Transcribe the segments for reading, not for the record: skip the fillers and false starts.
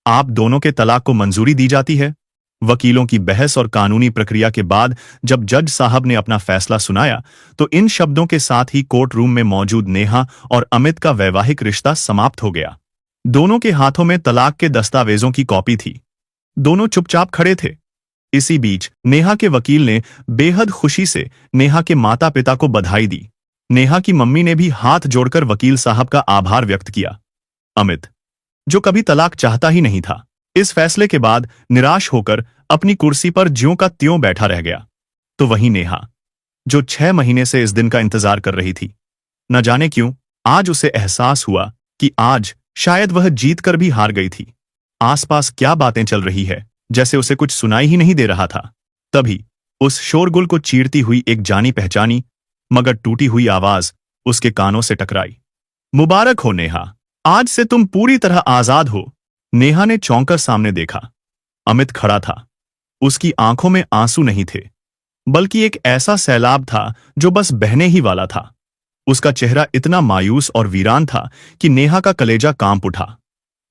आप दोनों के तलाक को मंजूरी दी जाती है। वकीलों की बहस और कानूनी प्रक्रिया के बाद जब जज साहब ने अपना फैसला सुनाया तो इन शब्दों के साथ ही कोर्ट रूम में मौजूद नेहा और अमित का वैवाहिक रिश्ता समाप्त हो गया। दोनों के हाथों में तलाक के दस्तावेजों की कॉपी थी। दोनों चुपचाप खड़े थे। इसी बीच नेहा के वकील ने बेहद खुशी से नेहा के माता पिता को बधाई दी। नेहा की मम्मी ने भी हाथ जोड़कर वकील साहब का आभार व्यक्त किया। अमित, जो कभी तलाक चाहता ही नहीं था, इस फैसले के बाद निराश होकर अपनी कुर्सी पर ज्यों का त्यों बैठा रह गया। तो वहीं नेहा, जो 6 महीने से इस दिन का इंतजार कर रही थी, न जाने क्यों आज उसे एहसास हुआ कि आज शायद वह जीत कर भी हार गई थी। आसपास क्या बातें चल रही है, जैसे उसे कुछ सुनाई ही नहीं दे रहा था। तभी उस शोरगुल को चीरती हुई एक जानी पहचानी मगर टूटी हुई आवाज उसके कानों से टकराई। मुबारक हो नेहा, आज से तुम पूरी तरह आजाद हो। नेहा ने चौंकर सामने देखा। अमित खड़ा था। उसकी आंखों में आंसू नहीं थे, बल्कि एक ऐसा सैलाब था जो बस बहने ही वाला था। उसका चेहरा इतना मायूस और वीरान था कि नेहा का कलेजा कांप उठा।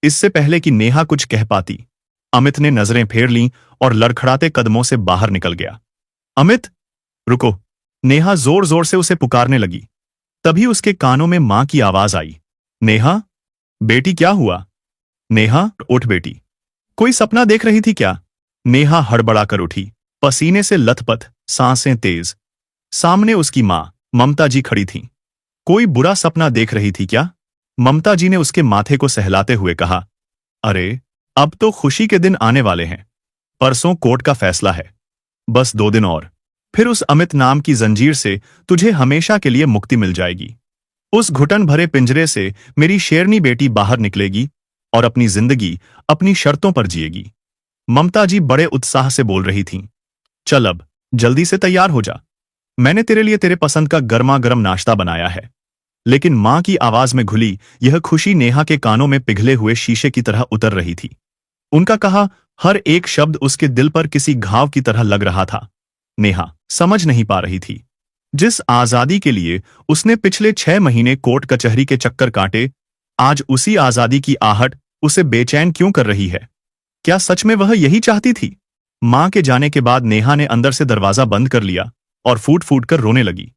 इससे पहले कि नेहा कुछ कह पाती, अमित ने नजरें फेर लीं और लड़खड़ाते कदमों से बाहर निकल गया। अमित, रुको! नेहा जोर जोर से उसे पुकारने लगी। तभी उसके कानों में मां की आवाज आई। नेहा, बेटी क्या हुआ? नेहा, उठ बेटी। कोई सपना देख रही थी क्या? नेहा हड़बड़ाकर उठी, पसीने से लथपथ, सांसें तेज। सामने उसकी मां ममता जी खड़ी थीं। कोई बुरा सपना देख रही थी क्या? ममता जी ने उसके माथे को सहलाते हुए कहा। अरे, अब तो खुशी के दिन आने वाले हैं। परसों कोर्ट का फैसला है। बस 2 दिन और, फिर उस अमित नाम की जंजीर से तुझे हमेशा के लिए मुक्ति मिल जाएगी। उस घुटन भरे पिंजरे से मेरी शेरनी बेटी बाहर निकलेगी और अपनी जिंदगी अपनी शर्तों पर जिएगी। ममता जी बड़े उत्साह से बोल रही थीं। चल अब जल्दी से तैयार हो जा, मैंने तेरे लिए तेरे पसंद का गर्मा गर्म नाश्ता बनाया है। लेकिन मां की आवाज में घुली यह खुशी नेहा के कानों में पिघले हुए शीशे की तरह उतर रही थी। उनका कहा हर एक शब्द उसके दिल पर किसी घाव की तरह लग रहा था। नेहा समझ नहीं पा रही थी, जिस आजादी के लिए उसने पिछले 6 महीने कोर्ट कचहरी के चक्कर काटे, आज उसी आजादी की आहट उसे बेचैन क्यों कर रही है? क्या सच में वह यही चाहती थी? मां के जाने के बाद नेहा ने अंदर से दरवाजा बंद कर लिया और फूट फूट कर रोने लगी।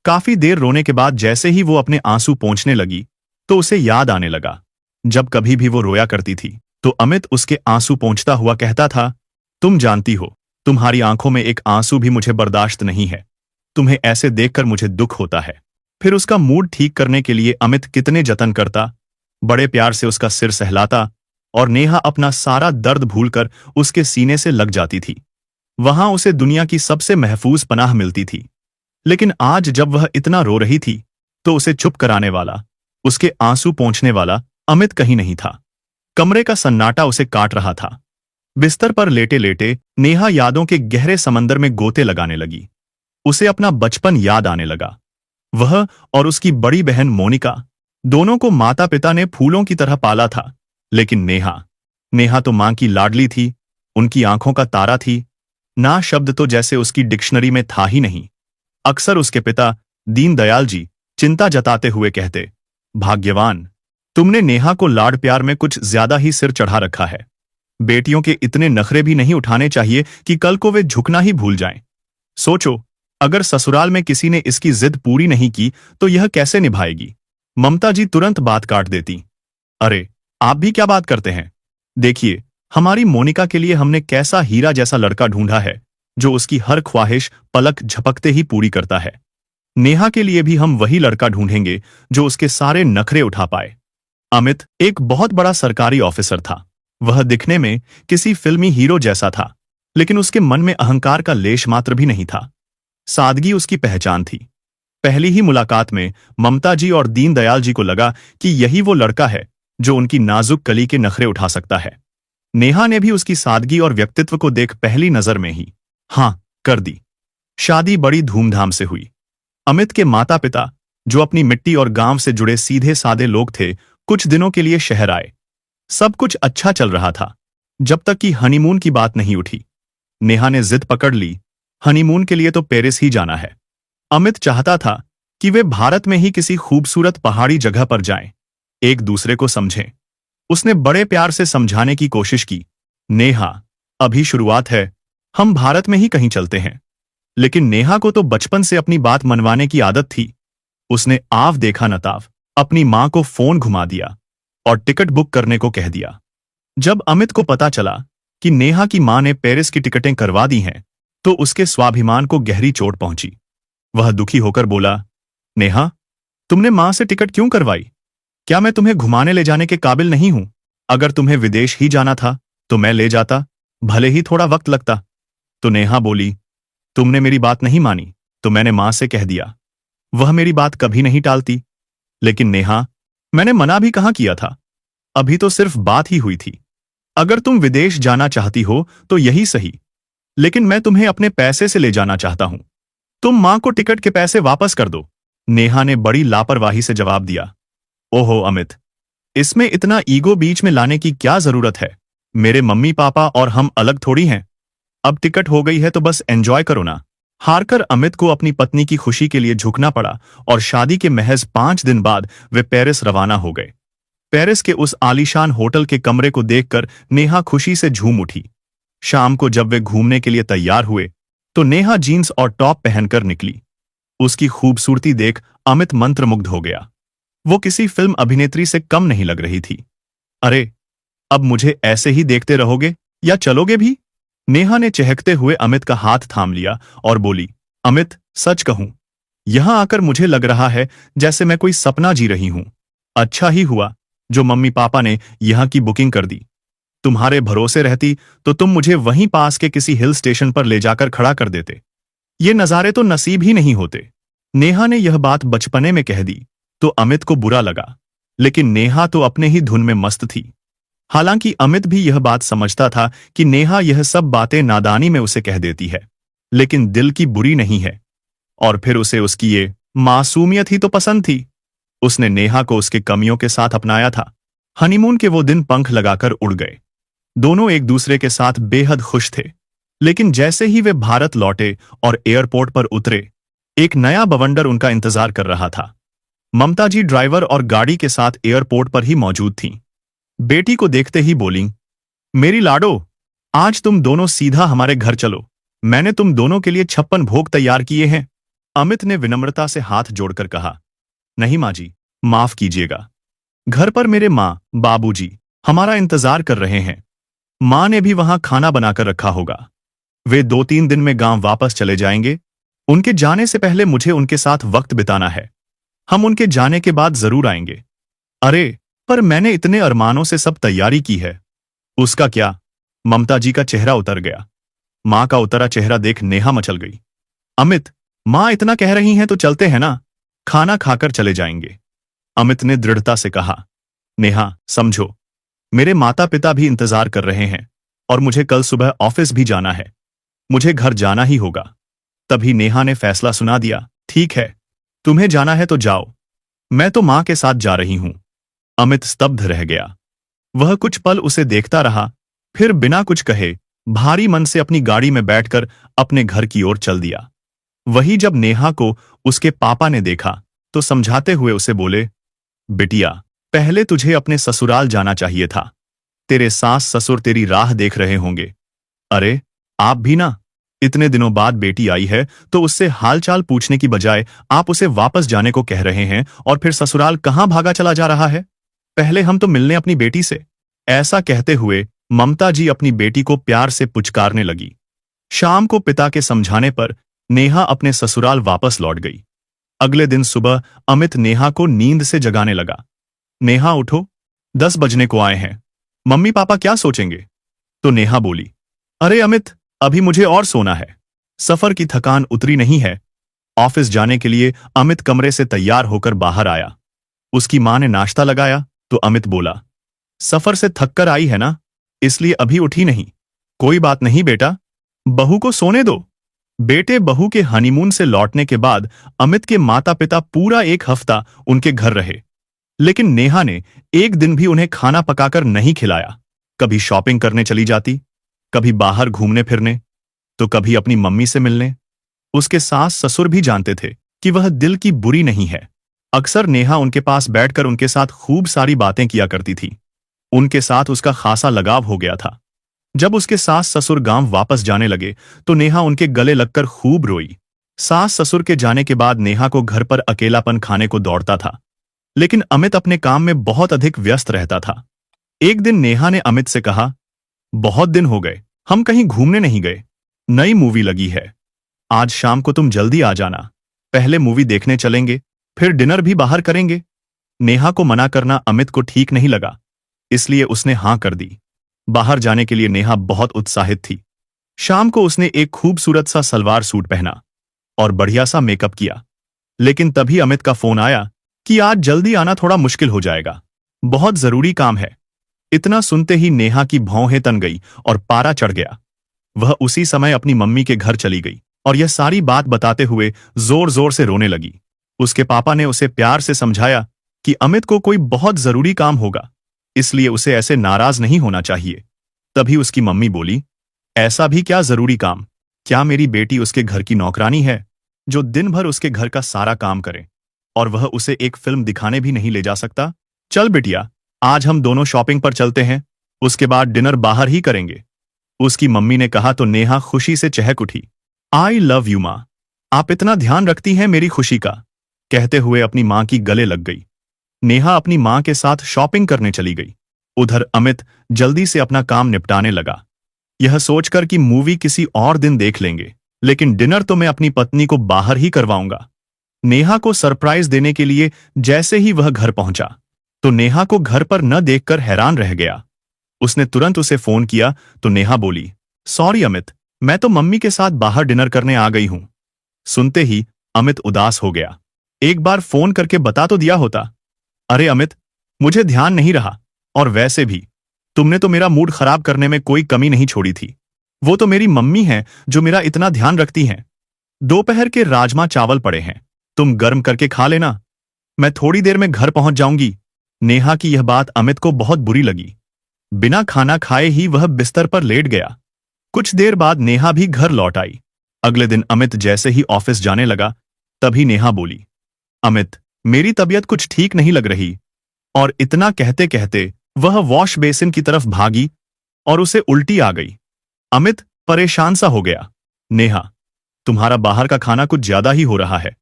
काफी देर रोने के बाद जैसे ही वो अपने आंसू पोंछने लगी तो उसे याद आने लगा, जब कभी भी वो रोया करती थी तो अमित उसके आंसू पोंछता हुआ कहता था, तुम जानती हो, तुम्हारी आंखों में एक आंसू भी मुझे बर्दाश्त नहीं है। तुम्हें ऐसे देखकर मुझे दुख होता है। फिर उसका मूड ठीक करने के लिए अमित कितने जतन करता, बड़े प्यार से उसका सिर सहलाता और नेहा अपना सारा दर्द भूलकर उसके सीने से लग जाती थी। वहां उसे दुनिया की सबसे महफूज पनाह मिलती थी। लेकिन आज जब वह इतना रो रही थी तो उसे चुप कराने वाला, उसके आंसू पोंछने वाला अमित कहीं नहीं था। कमरे का सन्नाटा उसे काट रहा था। बिस्तर पर लेटे लेटे नेहा यादों के गहरे समंदर में गोते लगाने लगी। उसे अपना बचपन याद आने लगा। वह और उसकी बड़ी बहन मोनिका, दोनों को माता पिता ने फूलों की तरह पाला था, लेकिन नेहा तो मां की लाडली थी, उनकी आंखों का तारा थी। ना शब्द तो जैसे उसकी डिक्शनरी में था ही नहीं। अक्सर उसके पिता दीनदयाल जी चिंता जताते हुए कहते, भाग्यवान, तुमने नेहा को लाड प्यार में कुछ ज्यादा ही सिर चढ़ा रखा है। बेटियों के इतने नखरे भी नहीं उठाने चाहिए कि कल को वे झुकना ही भूल जाएं। सोचो, अगर ससुराल में किसी ने इसकी जिद पूरी नहीं की तो यह कैसे निभाएगी? ममता जी तुरंत बात काट देती। अरे, आप भी क्या बात करते हैं? देखिए, हमारी मोनिका के लिए हमने कैसा हीरा जैसा लड़का ढूंढा है, जो उसकी हर ख्वाहिश पलक झपकते ही पूरी करता है। नेहा के लिए भी हम वही लड़का ढूंढेंगे जो उसके सारे नखरे उठा पाए। अमित एक बहुत बड़ा सरकारी ऑफिसर था। वह दिखने में किसी फिल्मी हीरो जैसा था, लेकिन उसके मन में अहंकार का लेश मात्र भी नहीं था। सादगी उसकी पहचान थी। पहली ही मुलाकात में ममता जी और दीनदयाल जी को लगा कि यही वो लड़का है जो उनकी नाजुक कली के नखरे उठा सकता है। नेहा ने भी उसकी सादगी और व्यक्तित्व को देख पहली नजर में ही हाँ कर दी। शादी बड़ी धूमधाम से हुई। अमित के माता पिता, जो अपनी मिट्टी और गांव से जुड़े सीधे सादे लोग थे, कुछ दिनों के लिए शहर आए। सब कुछ अच्छा चल रहा था, जब तक कि हनीमून की बात नहीं उठी। नेहा ने जिद पकड़ ली, हनीमून के लिए तो पेरिस ही जाना है। अमित चाहता था कि वे भारत में ही किसी खूबसूरत पहाड़ी जगह पर जाएं, एक दूसरे को समझें। उसने बड़े प्यार से समझाने की कोशिश की। नेहा, अभी शुरुआत है, हम भारत में ही कहीं चलते हैं। लेकिन नेहा को तो बचपन से अपनी बात मनवाने की आदत थी। उसने आव देखा न ताव अपनी मां को फोन घुमा दिया और टिकट बुक करने को कह दिया। जब अमित को पता चला कि नेहा की मां ने पेरिस की टिकटें करवा दी हैं, तो उसके स्वाभिमान को गहरी चोट पहुंची। वह दुखी होकर बोला, नेहा, तुमने मां से टिकट क्यों करवाई? क्या मैं तुम्हें घुमाने ले जाने के काबिल नहीं हूं? अगर तुम्हें विदेश ही जाना था तो मैं ले जाता, भले ही थोड़ा वक्त लगता। तो नेहा बोली, तुमने मेरी बात नहीं मानी तो मैंने मां से कह दिया। वह मेरी बात कभी नहीं टालती। लेकिन नेहा, मैंने मना भी कहां किया था? अभी तो सिर्फ बात ही हुई थी। अगर तुम विदेश जाना चाहती हो तो यही सही, लेकिन मैं तुम्हें अपने पैसे से ले जाना चाहता हूं। तुम मां को टिकट के पैसे वापस कर दो। नेहा ने बड़ी लापरवाही से जवाब दिया। ओहो अमित, इसमें इतना ईगो बीच में लाने की क्या जरूरत है? मेरे मम्मी पापा और हम अलग थोड़ी हैं। अब टिकट हो गई है तो बस एंजॉय करो ना। हारकर अमित को अपनी पत्नी की खुशी के लिए झुकना पड़ा और शादी के महज 5 दिन बाद वे पेरिस रवाना हो गए। पेरिस के उस आलीशान होटल के कमरे को देखकर नेहा खुशी से झूम उठी। शाम को जब वे घूमने के लिए तैयार हुए तो नेहा जीन्स और टॉप पहनकर निकली। उसकी खूबसूरती देख अमित मंत्रमुग्ध हो गया। वो किसी फिल्म अभिनेत्री से कम नहीं लग रही थी। अरे, अब मुझे ऐसे ही देखते रहोगे या चलोगे भी? नेहा ने चहकते हुए अमित का हाथ थाम लिया और बोली, अमित, सच कहूं, यहां आकर मुझे लग रहा है जैसे मैं कोई सपना जी रही हूं। अच्छा ही हुआ जो मम्मी पापा ने यहां की बुकिंग कर दी। तुम्हारे भरोसे रहती तो तुम मुझे वहीं पास के किसी हिल स्टेशन पर ले जाकर खड़ा कर देते। ये नज़ारे तो नसीब ही नहीं होते। नेहा ने यह बात बचपने में कह दी तो अमित को बुरा लगा, लेकिन नेहा तो अपने ही धुन में मस्त थी। हालांकि अमित भी यह बात समझता था कि नेहा यह सब बातें नादानी में उसे कह देती है, लेकिन दिल की बुरी नहीं है। और फिर उसे उसकी ये मासूमियत ही तो पसंद थी। उसने नेहा को उसके कमियों के साथ अपनाया था। हनीमून के वो दिन पंख लगाकर उड़ गए। दोनों एक दूसरे के साथ बेहद खुश थे। लेकिन जैसे ही वे भारत लौटे और एयरपोर्ट पर उतरे, एक नया बवंडर उनका इंतजार कर रहा था। ममता जी ड्राइवर और गाड़ी के साथ एयरपोर्ट पर ही मौजूद थीं। बेटी को देखते ही बोलीं, मेरी लाडो, आज तुम दोनों सीधा हमारे घर चलो। मैंने तुम दोनों के लिए 56 भोग तैयार किए हैं। अमित ने विनम्रता से हाथ जोड़कर कहा, नहीं माँ जी, माफ कीजिएगा। घर पर मेरे माँ बाबूजी हमारा इंतजार कर रहे हैं। माँ ने भी वहां खाना बनाकर रखा होगा। वे 2-3 दिन में गांव वापस चले जाएंगे। उनके जाने से पहले मुझे उनके साथ वक्त बिताना है। हम उनके जाने के बाद जरूर आएंगे। अरे, पर मैंने इतने अरमानों से सब तैयारी की है। उसका क्या? ममता जी का चेहरा उतर गया। मां का उतरा चेहरा देख नेहा मचल गई। अमित, मां इतना कह रही हैं तो चलते हैं ना, खाना खाकर चले जाएंगे। अमित ने दृढ़ता से कहा, नेहा समझो, मेरे माता पिता भी इंतजार कर रहे हैं और मुझे कल सुबह ऑफिस भी जाना है। मुझे घर जाना ही होगा। तभी नेहा ने फैसला सुना दिया, ठीक है, तुम्हें जाना है तो जाओ, मैं तो मां के साथ जा रही हूं। अमित स्तब्ध रह गया। वह कुछ पल उसे देखता रहा, फिर बिना कुछ कहे भारी मन से अपनी गाड़ी में बैठकर अपने घर की ओर चल दिया। वही जब नेहा को उसके पापा ने देखा तो समझाते हुए उसे बोले, बिटिया, पहले तुझे अपने ससुराल जाना चाहिए था। तेरे सास ससुर तेरी राह देख रहे होंगे। अरे, आप भी ना। इतने दिनों बाद बेटी आई है तो उससे हालचाल पूछने की बजाय आप उसे वापस जाने को कह रहे हैं और फिर ससुराल कहां भागा चला जा रहा है। पहले हम तो मिलने अपनी बेटी से। ऐसा कहते हुए ममता जी अपनी बेटी को प्यार से पुचकारने लगी। शाम को पिता के समझाने पर नेहा अपने ससुराल वापस लौट गई। अगले दिन सुबह अमित नेहा को नींद से जगाने लगा। नेहा उठो, 10 बजने को आए हैं। मम्मी पापा क्या सोचेंगे? तो नेहा बोली, अरे अमित, अभी मुझे और सोना है। सफर की थकान उतरी नहीं है। ऑफिस जाने के लिए अमित कमरे से तैयार होकर बाहर आया। उसकी मां ने नाश्ता लगाया तो अमित बोला, सफर से थक कर आई है ना, इसलिए अभी उठी नहीं। कोई बात नहीं बेटा, बहू को सोने दो। बेटे बहू के हनीमून से लौटने के बाद अमित के माता पिता पूरा 1 हफ्ता उनके घर रहे। लेकिन नेहा ने एक दिन भी उन्हें खाना पकाकर नहीं खिलाया। कभी शॉपिंग करने चली जाती, कभी बाहर घूमने फिरने, तो कभी अपनी मम्मी से मिलने। उसके सास ससुर भी जानते थे कि वह दिल की बुरी नहीं है। अक्सर नेहा उनके पास बैठकर उनके साथ खूब सारी बातें किया करती थी। उनके साथ उसका खासा लगाव हो गया था। जब उसके सास ससुर गांव वापस जाने लगे तो नेहा उनके गले लगकर खूब रोई। सास ससुर के जाने के बाद नेहा को घर पर अकेलापन खाने को दौड़ता था, लेकिन अमित अपने काम में बहुत अधिक व्यस्त रहता था। एक दिन नेहा ने अमित से कहा, बहुत दिन हो गए, हम कहीं घूमने नहीं गए। नई मूवी लगी है, आज शाम को तुम जल्दी आ जाना। पहले मूवी देखने चलेंगे, फिर डिनर भी बाहर करेंगे। नेहा को मना करना अमित को ठीक नहीं लगा, इसलिए उसने हां कर दी। बाहर जाने के लिए नेहा बहुत उत्साहित थी। शाम को उसने एक खूबसूरत सा सलवार सूट पहना और बढ़िया सा मेकअप किया। लेकिन तभी अमित का फोन आया कि आज जल्दी आना थोड़ा मुश्किल हो जाएगा, बहुत जरूरी काम है। इतना सुनते ही नेहा की भौहें तन गई और पारा चढ़ गया। वह उसी समय अपनी मम्मी के घर चली गई और यह सारी बात बताते हुए जोर जोर से रोने लगी। उसके पापा ने उसे प्यार से समझाया कि अमित को कोई बहुत जरूरी काम होगा, इसलिए उसे ऐसे नाराज नहीं होना चाहिए। तभी उसकी मम्मी बोली, ऐसा भी क्या जरूरी काम? क्या मेरी बेटी उसके घर की नौकरानी है जो दिन भर उसके घर का सारा काम करे और वह उसे एक फिल्म दिखाने भी नहीं ले जा सकता? चल बिटिया, आज हम दोनों शॉपिंग पर चलते हैं, उसके बाद डिनर बाहर ही करेंगे। उसकी मम्मी ने कहा तो नेहा खुशी से चहक उठी। आई लव यू माँ, आप इतना ध्यान रखती हैं मेरी खुशी का, कहते हुए अपनी माँ की गले लग गई। नेहा अपनी माँ के साथ शॉपिंग करने चली गई। उधर अमित जल्दी से अपना काम निपटाने लगा, यह सोचकर कि मूवी किसी और दिन देख लेंगे, लेकिन डिनर तो मैं अपनी पत्नी को बाहर ही करवाऊंगा। नेहा को सरप्राइज देने के लिए जैसे ही वह घर पहुंचा तो नेहा को घर पर न देखकर हैरान रह गया। उसने तुरंत उसे फोन किया तो नेहा बोली, सॉरी अमित, मैं तो मम्मी के साथ बाहर डिनर करने आ गई हूं। सुनते ही अमित उदास हो गया। एक बार फोन करके बता तो दिया होता। अरे अमित, मुझे ध्यान नहीं रहा, और वैसे भी तुमने तो मेरा मूड खराब करने में कोई कमी नहीं छोड़ी थी। वो तो मेरी मम्मी हैं जो मेरा इतना ध्यान रखती हैं। दोपहर के राजमा चावल पड़े हैं, तुम गर्म करके खा लेना, मैं थोड़ी देर में घर पहुंच जाऊंगी। नेहा की यह बात अमित को बहुत बुरी लगी। बिना खाना खाए ही वह बिस्तर पर लेट गया। कुछ देर बाद नेहा भी घर लौट आई। अगले दिन अमित जैसे ही ऑफिस जाने लगा तभी नेहा बोली, अमित, मेरी तबीयत कुछ ठीक नहीं लग रही। और इतना कहते कहते वह वॉश बेसिन की तरफ भागी और उसे उल्टी आ गई। अमित परेशान सा हो गया। नेहा, तुम्हारा बाहर का खाना कुछ ज्यादा ही हो रहा है,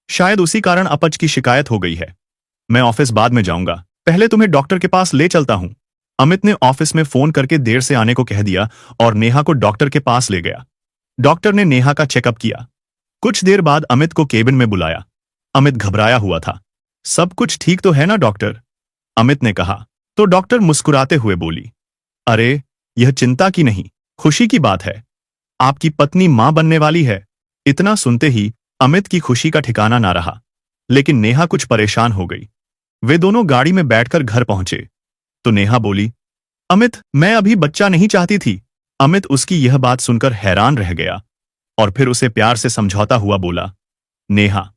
शायद उसी कारण अपच की शिकायत हो गई है। मैं ऑफिस बाद में जाऊंगा, पहले तुम्हें डॉक्टर के पास ले चलता हूं। अमित ने ऑफिस में फोन करके देर से आने को कह दिया और नेहा को डॉक्टर के पास ले गया। डॉक्टर ने नेहा का चेकअप किया। कुछ देर बाद अमित को केबिन में बुलाया। अमित घबराया हुआ था। सब कुछ ठीक तो है ना डॉक्टर? अमित ने कहा तो डॉक्टर मुस्कुराते हुए बोली, अरे यह चिंता की नहीं, खुशी की बात है, आपकी पत्नी मां बनने वाली है। इतना सुनते ही अमित की खुशी का ठिकाना ना रहा, लेकिन नेहा कुछ परेशान हो गई। वे दोनों गाड़ी में बैठकर घर पहुंचे तो नेहा बोली, अमित, मैं अभी बच्चा नहीं चाहती थी। अमित उसकी यह बात सुनकर हैरान रह गया और फिर उसे प्यार से समझौता हुआ बोला, नेहा,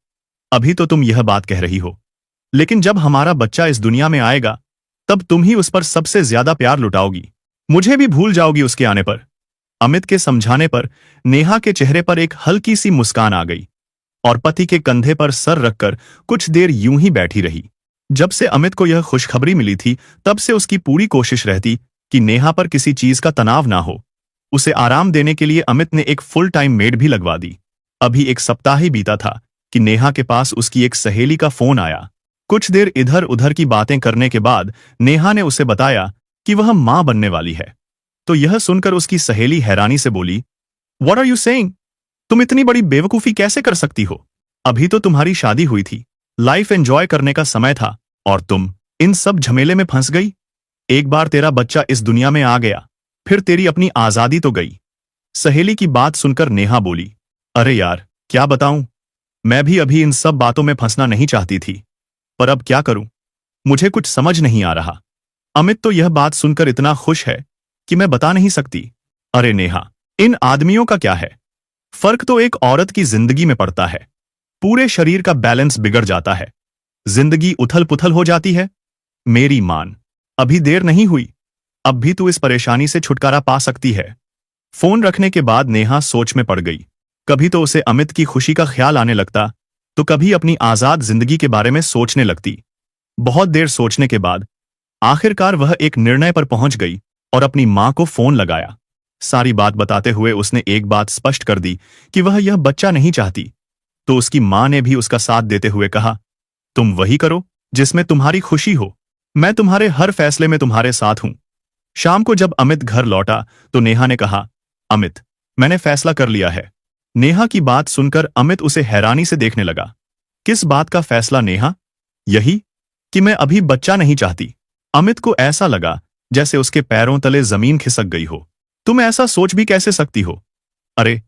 अभी तो तुम यह बात कह रही हो, लेकिन जब हमारा बच्चा इस दुनिया में आएगा तब तुम ही उस पर सबसे ज्यादा प्यार लुटाओगी, मुझे भी भूल जाओगी उसके आने पर। अमित के समझाने पर नेहा के चेहरे पर एक हल्की सी मुस्कान आ गई और पति के कंधे पर सर रखकर कुछ देर यूं ही बैठी रही। जब से अमित को यह खुशखबरी मिली थी तब से उसकी पूरी कोशिश रहती कि नेहा पर किसी चीज का तनाव ना हो। उसे आराम देने के लिए अमित ने एक फुल टाइम मेड भी लगवा दी। अभी एक सप्ताह ही बीता था कि नेहा के पास उसकी एक सहेली का फोन आया। कुछ देर इधर उधर की बातें करने के बाद नेहा ने उसे बताया कि वह मां बनने वाली है। तो यह सुनकर उसकी सहेली हैरानी से बोली, व्हाट आर यू सेइंग? तुम इतनी बड़ी बेवकूफी कैसे कर सकती हो? अभी तो तुम्हारी शादी हुई थी, लाइफ एंजॉय करने का समय था, और तुम इन सब झमेले में फंस गई। एक बार तेरा बच्चा इस दुनिया में आ गया, फिर तेरी अपनी आजादी तो गई। सहेली की बात सुनकर नेहा बोली, अरे यार, क्या बताऊं, मैं भी अभी इन सब बातों में फंसना नहीं चाहती थी, पर अब क्या करूं, मुझे कुछ समझ नहीं आ रहा। अमित तो यह बात सुनकर इतना खुश है कि मैं बता नहीं सकती। अरे नेहा, इन आदमियों का क्या है, फर्क तो एक औरत की जिंदगी में पड़ता है, पूरे शरीर का बैलेंस बिगड़ जाता है, जिंदगी उथल पुथल हो जाती है। मेरी मान, अभी देर नहीं हुई, अब भी तू इस परेशानी से छुटकारा पा सकती है। फोन रखने के बाद नेहा सोच में पड़ गई। कभी तो उसे अमित की खुशी का ख्याल आने लगता, तो कभी अपनी आजाद जिंदगी के बारे में सोचने लगती। बहुत देर सोचने के बाद आखिरकार वह एक निर्णय पर पहुंच गई और अपनी मां को फोन लगाया। सारी बात बताते हुए उसने एक बात स्पष्ट कर दी कि वह यह बच्चा नहीं चाहती। तो उसकी मां ने भी उसका साथ देते हुए कहा, तुम वही करो जिसमें तुम्हारी खुशी हो, मैं तुम्हारे हर फैसले में तुम्हारे साथ हूं। शाम को जब अमित घर लौटा तो नेहा ने कहा, अमित, मैंने फैसला कर लिया है। नेहा की बात सुनकर अमित उसे हैरानी से देखने लगा। किस बात का फैसला नेहा? यही कि मैं अभी बच्चा नहीं चाहती। अमित को ऐसा लगा जैसे उसके पैरों तले जमीन खिसक गई हो। तुम ऐसा सोच भी कैसे सकती हो? अरे,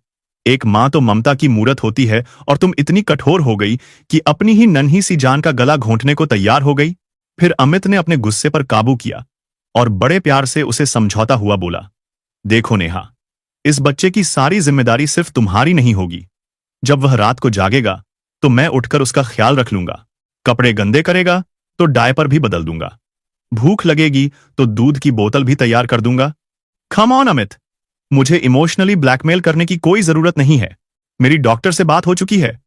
एक मां तो ममता की मूरत होती है और तुम इतनी कठोर हो गई कि अपनी ही नन्ही सी जान का गला घोंटने को तैयार हो गई। फिर अमित ने अपने गुस्से पर काबू किया और बड़े प्यार से उसे समझौता हुआ बोला, देखो नेहा, इस बच्चे की सारी जिम्मेदारी सिर्फ तुम्हारी नहीं होगी। जब वह रात को जागेगा तो मैं उठकर उसका ख्याल रख लूंगा। कपड़े गंदे करेगा तो डायपर भी बदल दूंगा। भूख लगेगी तो दूध की बोतल भी तैयार कर दूंगा। कम ऑन अमित, मुझे इमोशनली ब्लैकमेल करने की कोई जरूरत नहीं है। मेरी डॉक्टर से बात हो चुकी है।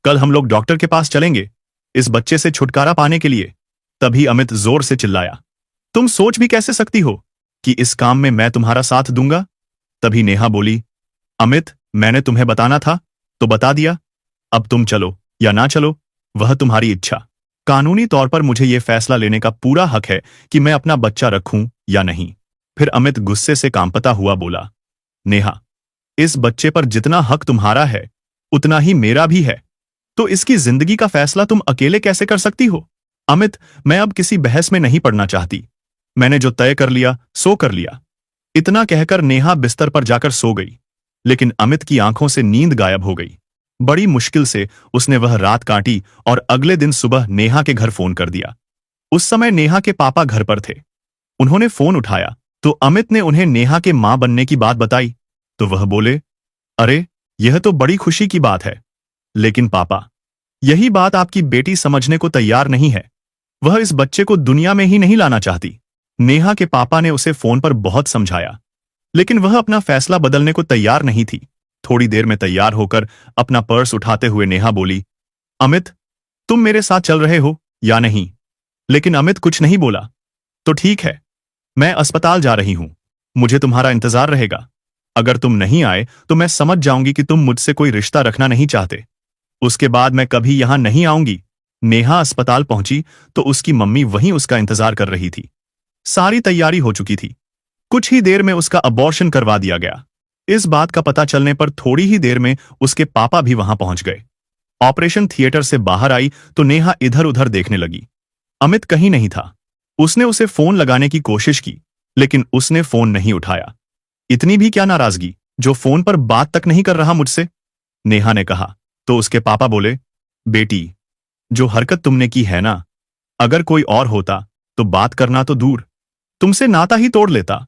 कल हम लोग डॉक्टर के पास चलेंगे इस बच्चे से छुटकारा पाने के लिए। तभी अमित जोर से चिल्लाया, तुम सोच भी कैसे सकती हो कि इस काम में मैं तुम्हारा साथ दूंगा? तभी नेहा बोली, अमित, मैंने तुम्हें बताना था तो बता दिया। अब तुम चलो या ना चलो, वह तुम्हारी इच्छा। कानूनी तौर पर मुझे यह फैसला लेने का पूरा हक है कि मैं अपना बच्चा रखूं या नहीं। फिर अमित गुस्से से कांपता हुआ बोला, नेहा, इस बच्चे पर जितना हक तुम्हारा है उतना ही मेरा भी है। तो इसकी जिंदगी का फैसला तुम अकेले कैसे कर सकती हो? अमित, मैं अब किसी बहस में नहीं पड़ना चाहती। मैंने जो तय कर लिया सो कर लिया। इतना कहकर नेहा बिस्तर पर जाकर सो गई। लेकिन अमित की आंखों से नींद गायब हो गई। बड़ी मुश्किल से उसने वह रात काटी और अगले दिन सुबह नेहा के घर फोन कर दिया। उस समय नेहा के पापा घर पर थे। उन्होंने फोन उठाया तो अमित ने उन्हें नेहा के मां बनने की बात बताई तो वह बोले, अरे, यह तो बड़ी खुशी की बात है। लेकिन पापा, यही बात आपकी बेटी समझने को तैयार नहीं है। वह इस बच्चे को दुनिया में ही नहीं लाना चाहती। नेहा के पापा ने उसे फोन पर बहुत समझाया, लेकिन वह अपना फैसला बदलने को तैयार नहीं थी। थोड़ी देर में तैयार होकर अपना पर्स उठाते हुए नेहा बोली, अमित, तुम मेरे साथ चल रहे हो या नहीं? लेकिन अमित कुछ नहीं बोला। तो ठीक है, मैं अस्पताल जा रही हूं, मुझे तुम्हारा इंतजार रहेगा। अगर तुम नहीं आए तो मैं समझ जाऊंगी कि तुम मुझसे कोई रिश्ता रखना नहीं चाहते। उसके बाद मैं कभी यहां नहीं आऊंगी। नेहा अस्पताल पहुंची तो उसकी मम्मी वहीं उसका इंतजार कर रही थी। सारी तैयारी हो चुकी थी। कुछ ही देर में उसका अबॉर्शन करवा दिया गया। इस बात का पता चलने पर थोड़ी ही देर में उसके पापा भी वहां पहुंच गए। ऑपरेशन थिएटर से बाहर आई तो नेहा इधर उधर देखने लगी। अमित कहीं नहीं था। उसने उसे फोन लगाने की कोशिश की, लेकिन उसने फोन नहीं उठाया। इतनी भी क्या नाराजगी जो फोन पर बात तक नहीं कर रहा मुझसे? नेहा ने कहा तो उसके पापा बोले, बेटी, जो हरकत तुमने की है ना, अगर कोई और होता तो बात करना तो दूर, तुमसे नाता ही तोड़ लेता।